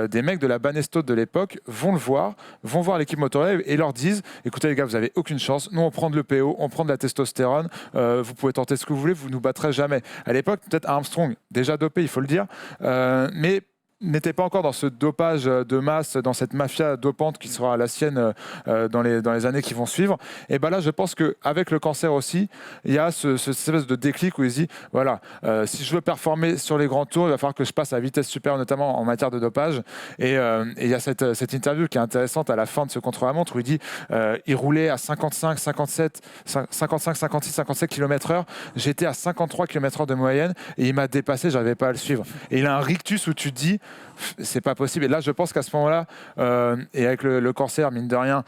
Des mecs de la Banesto de l'époque vont le voir, vont voir l'équipe Motorola et leur disent « Écoutez les gars, vous avez aucune chance. Nous, on prend de l'EPO, on prend de la testostérone. Vous pouvez tenter ce que vous voulez, vous nous battrez jamais. » À l'époque, peut-être Armstrong, déjà dopé, il faut le dire, mais n'était pas encore dans ce dopage de masse, dans cette mafia dopante qui sera la sienne dans les années qui vont suivre. Et ben là, je pense qu'avec le cancer aussi, il y a cette espèce de déclic où il se dit, voilà, si je veux performer sur les grands tours, il va falloir que je passe à vitesse supérieure, notamment en matière de dopage. Et il y a cette interview qui est intéressante à la fin de ce contre-la-montre où il dit, il roulait à 55, 57, 55, 56, 57 km/h. J'étais à 53 km/h de moyenne et il m'a dépassé, j'arrivais pas à le suivre. Et il a un rictus où tu te dis, c'est pas possible. Et là, je pense qu'à ce moment-là, et avec le cancer, mine de rien,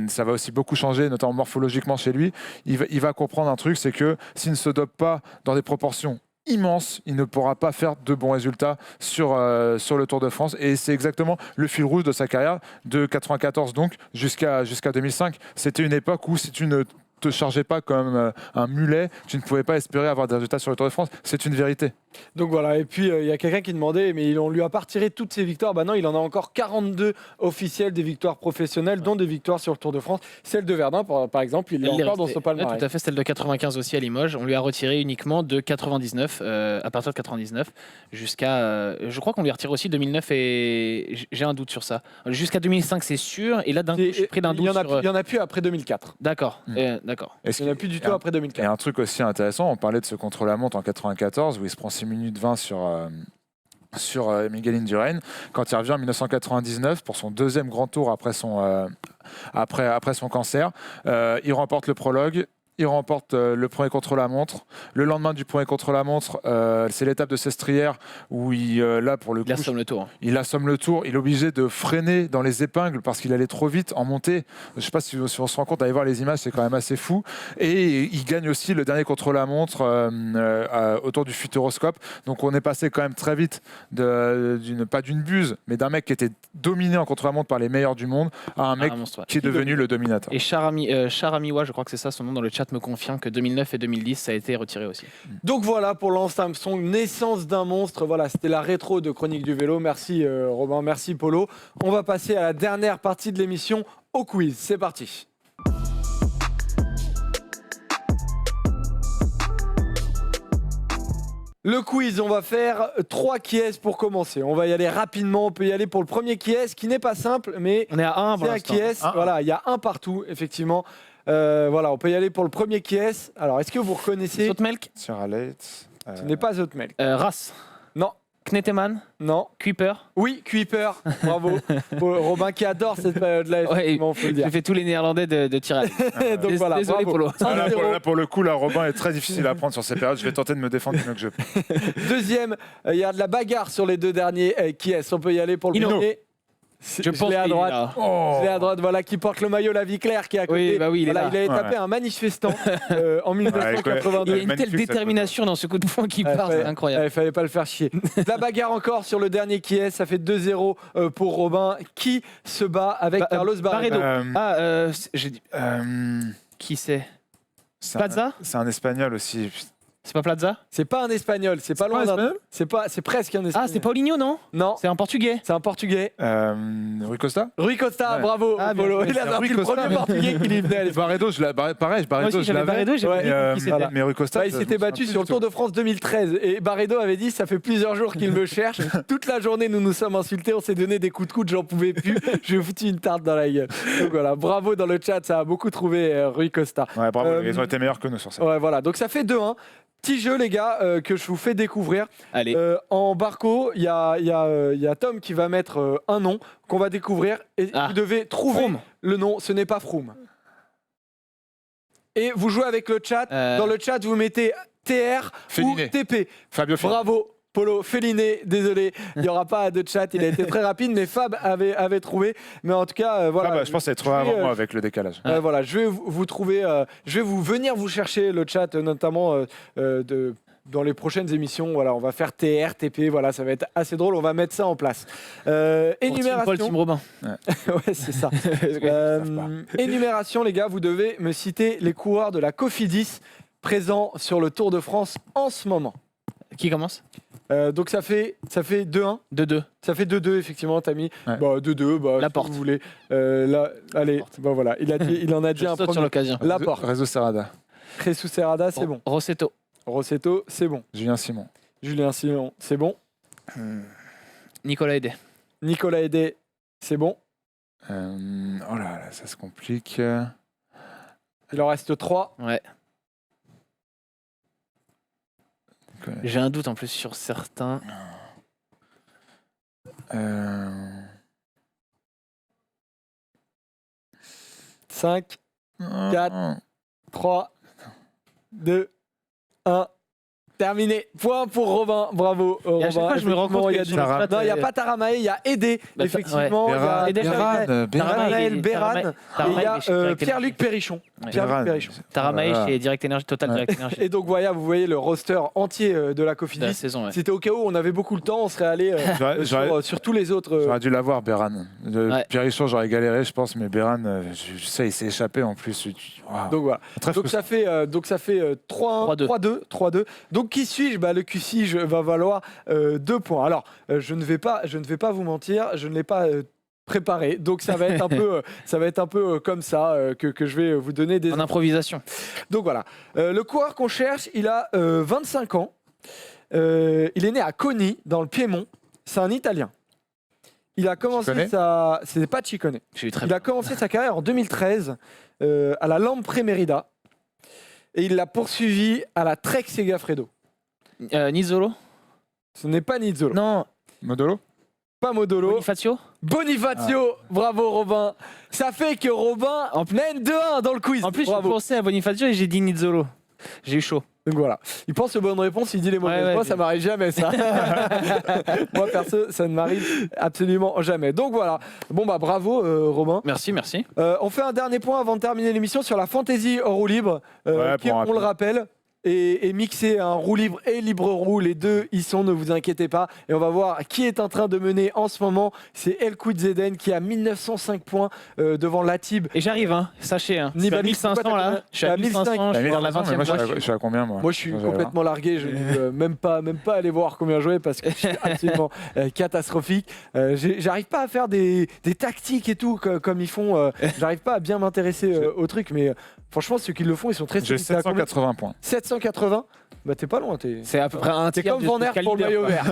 ça va aussi beaucoup changer, notamment morphologiquement chez lui. Il va comprendre un truc, c'est que s'il ne se dope pas dans des proportions immenses, il ne pourra pas faire de bons résultats sur le Tour de France. Et c'est exactement le fil rouge de sa carrière, de 94 donc jusqu'à 2005. C'était une époque où si tu ne te chargeais pas comme un mulet, tu ne pouvais pas espérer avoir des résultats sur le Tour de France. C'est une vérité. Donc voilà, et puis il y a quelqu'un qui demandait, mais on lui a pas retiré toutes ses victoires. Bah non, il en a encore 42 officielles des victoires professionnelles, dont des victoires sur le Tour de France. Celle de Verdun, par exemple, il est encore dans ce palmarès. Tout à fait, celle de 95 aussi à Limoges. On lui a retiré uniquement de 99, à partir de 99, jusqu'à. Je crois qu'on lui a retiré aussi 2009 et. J'ai un doute sur ça. Jusqu'à 2005, c'est sûr. Et là, d'un coup, je suis pris d'un doute. Il y en a plus après 2004. D'accord, d'accord. Il n'y en a plus du tout après 2004. Et un truc aussi intéressant, on parlait de ce contre-la-montre en 94 où il se prend 6 minutes 20 sur Miguel Indurain. Quand il revient en 1999 pour son deuxième grand tour après son cancer, il remporte le prologue. Il remporte le premier contre-la-montre. Le lendemain du premier contre-la-montre, c'est l'étape de Sestrières où là, pour le coup, il assomme le tour. Il assomme le tour. Il est obligé de freiner dans les épingles parce qu'il allait trop vite en montée. Je ne sais pas si on se rend compte, allez voir les images, c'est quand même assez fou. Et il gagne aussi le dernier contre-la-montre autour du Futuroscope. Donc on est passé quand même très vite, pas d'une buse, mais d'un mec qui était dominé en contre-la-montre par les meilleurs du monde à un mec qui est devenu le dominateur. Et Charamiwa, je crois que c'est ça son nom dans le chat, me confirme que 2009 et 2010 ça a été retiré aussi. Donc voilà pour Lance Armstrong, naissance d'un monstre. Voilà, c'était la rétro de Chronique du vélo. Merci Robin, merci Polo. On va passer à la dernière partie de l'émission, au quiz. C'est parti. Le quiz, on va faire 3 qui-est pour commencer. On va y aller rapidement. On peut y aller pour le premier qui-est, qui n'est pas simple, mais on est à 1 pour l'instant. C'est un qui-est. Voilà, il y a un partout, effectivement. Voilà, on peut y aller pour le premier qui-est. Alors, est-ce que vous reconnaissez Zoutmelk Sur Aleit. Ce n'est pas Zoutmelk. Ras. Non. Knetemann. Non. Kuiper. Oui, Kuiper. Bravo. Robin qui adore cette période-là, effectivement, faut le dire. J'ai fait tous les Néerlandais de tirage. Donc voilà, désolé bravo. Polo. Là, pour le coup, Robin est très difficile à prendre sur ces périodes. Je vais tenter de me défendre du mieux que je peux. Deuxième, il y a de la bagarre sur les deux derniers. Qui est-ce? On peut y aller pour le premier. Je pense l'ai à droite. Oh. Je l'ai à droite, voilà, qui porte le maillot La Vie Claire, qui est à côté. Oui, bah oui, il est là. Il a tapé un manifestant en 1982. Il y a une telle détermination dans ce coup de poing qui part, c'est incroyable. Il fallait pas le faire chier. La bagarre encore sur le dernier qui est, ça fait 2-0 pour Robin, qui se bat avec Carlos Barredo. J'ai dit. Qui c'est? C'est Plaza? C'est un Espagnol aussi. C'est pas Plaza? C'est pas un espagnol, c'est pas loin d'un. C'est presque un espagnol. Ah, c'est Paulinho, non? Non. C'est un portugais. C'est un portugais. Rui Costa? Rui Costa, Ouais. bravo. Polo. Il a sorti le premier portugais qui lui venait. Barredo, pareil, Barredo, je l'avais. Barredo, j'ai pas vu qui c'était. Mais Rui Costa, Il s'était battu sur le Tour de France 2013 et Barredo avait dit ça fait plusieurs jours qu'il me cherche. Toute la journée nous nous sommes insultés, on s'est donné des coups de coude, j'en pouvais plus. Je lui ai foutu une tarte dans la gueule. Donc voilà, bravo dans le chat, ça a beaucoup trouvé Rui Costa. Ouais, bravo, ils ont été meilleurs que nous sur ça. Ouais, voilà, donc ça fait 2-1. Petit jeu les gars que je vous fais découvrir. Allez. En barco, il y a Tom qui va mettre un nom qu'on va découvrir et vous devez trouver le nom. Ce n'est pas Froome. Et vous jouez avec le chat. Dans le chat, vous mettez TR Féliné. ou TP. Fabio Féliné. Bravo. Polo, Féliné, désolé, il n'y aura pas de chat, il a été très rapide, mais Fab avait trouvé. Mais en tout cas, voilà. Je pense être trop avant moi avec le décalage. Voilà, je vais vous trouver, je vais venir vous chercher le chat, notamment dans les prochaines émissions. Voilà, on va faire TR, TP, voilà, ça va être assez drôle, on va mettre ça en place. Énumération. Team Robin. Ouais, c'est ça. Énumération, les gars, vous devez me citer les coureurs de la Cofidis présents sur le Tour de France en ce moment. Qui commence? Donc ça fait 2-1. 2-2. Ça fait 2-2 effectivement, Tammy. Ouais. 2-2, La si porte. vous voulez. Allez, voilà, il en a dit un Saute premier. sur l'occasion. La porte. Réseau Serrada. Jesus Serrada, c'est bon. Rossetto. Rossetto, c'est bon. Julien Simon. Julien Simon, c'est bon. Nicolas Hédé. Nicolas Hédé, c'est bon. Oh là là, ça se complique. Il en reste 3. Ouais. J'ai un doute en plus sur certains. 5, 4, 3, 2, 1. Terminé. Point pour Robin. Bravo. Et à chaque fois, je me rends compte il y a que du... sur le chat, Non, il n'y a pas Taramae, il y a Hédé. Bah, effectivement. ouais. Il y a Béran, Nathanaël Béran. Et il y a Pierre-Luc Perrichon. Ouais. Pierre-Luc Perrichon. Taramae Voilà. chez Direct Energy, Total Ouais. Direct Energy. Et donc voilà, vous voyez le roster entier de la De la Cofidis. saison, ouais. C'était au cas où on avait beaucoup le temps, on serait allé sur tous les autres. J'aurais dû l'avoir, Béran. Ouais. Pierre Richard, j'aurais galéré, je pense, mais Béran, je sais, il s'est échappé en plus. Wow. Donc voilà. Très Donc ça fait 3-1, 3-2. 3-2. Donc qui suis-je ? Bah, le QCige va valoir 2 points. Alors, je ne vais pas vous mentir, je ne l'ai pas préparé. Donc ça va être un peu comme ça que je vais vous donner des... En improvisation. Donc voilà. Le coureur qu'on cherche, il a 25 ans. Il est né à Coni, dans le Piémont. C'est un Italien. Il a commencé Ciccone sa... C'est pas Ciccone. J'ai eu très Il a commencé sa carrière en 2013 à la Lampre Merida. Et il l'a poursuivi à la Trek Segafredo. Nizzolo. Ce n'est pas Nizzolo. Non. Modolo Pas Modolo. Bonifacio. Bonifacio. Bravo Robin. Ça fait que Robin mène 2-1 dans le quiz. En plus, je Bravo. pensais à Bonifacio et j'ai dit Nizzolo. J'ai eu chaud. Donc voilà. Il pense aux bonnes réponses, il dit les mauvaises. Ouais, Moi, ouais, ça m'arrive jamais, ça. Moi, perso, ça ne m'arrive absolument jamais. Donc voilà. Bon, bah bravo, Robin. Merci, merci. On fait un dernier point avant de terminer l'émission sur la fantaisie en roue libre, Ouais, qui, pour on le rappelle, est mixé un roue libre et libre roue. Les deux y sont, ne vous inquiétez pas. Et on va voir qui est en train de mener en ce moment. C'est El Zeden qui a 1905 points devant Latib. Et j'arrive, hein. Sachez, hein. Je suis à Nibali, 1500 pourquoi t'as là. combien ? Je suis à 1500. Je suis dans la 20e Moi, place. je suis à combien, moi Moi, je suis J'allais voir. complètement largué. Je ne même pas aller voir combien jouer parce que c'est absolument catastrophique. J'arrive pas à faire des tactiques et tout comme ils font. J'arrive pas à bien m'intéresser au truc, mais franchement, ceux qui le font, ils sont très J'ai solides. T'es à combien ? 780 points. 780. Bah t'es pas loin. C'est à peu près un T'es tiers comme de Van Aert pour le maillot vert.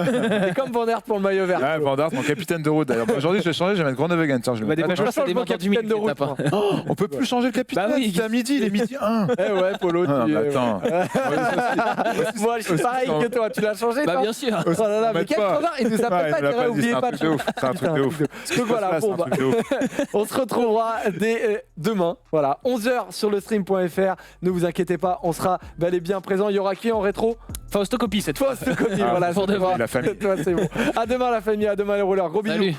T'es comme Van Aert pour le maillot vert. Ouais, Van Aert, mon capitaine de route d'ailleurs. Aujourd'hui, je vais changer, je vais mettre Groenewegen. Tiens, je le Bah, mets. dépêche-toi, ça démarre dans 10 minutes. de route. t'as pas. On peut plus changer le capitaine. Bah oui. C'est à midi, il est midi 1. Eh ouais, Polo. Ah, tu- mais attends. Moi, je suis pareil que toi. Tu l'as changé, Bah toi bien sûr. Oh là là, mais quel connard, il nous a Ouais, pas il me l'a dit, pas dit, oubliez c'est un pas. truc de ouf. C'est un truc de ouf. Donc voilà, bon, bah, on se retrouvera dès demain, voilà, 11h sur le stream.fr. Ne vous inquiétez pas, on sera bel et bien présent. Il y aura qui en rétro ? Faustocopie cette fois. Fausse copie, Ah, voilà, pour c'est de bon. vrai. La famille. Toi, c'est bon. À demain la famille, à demain les rouleurs. Gros bisous. Salut.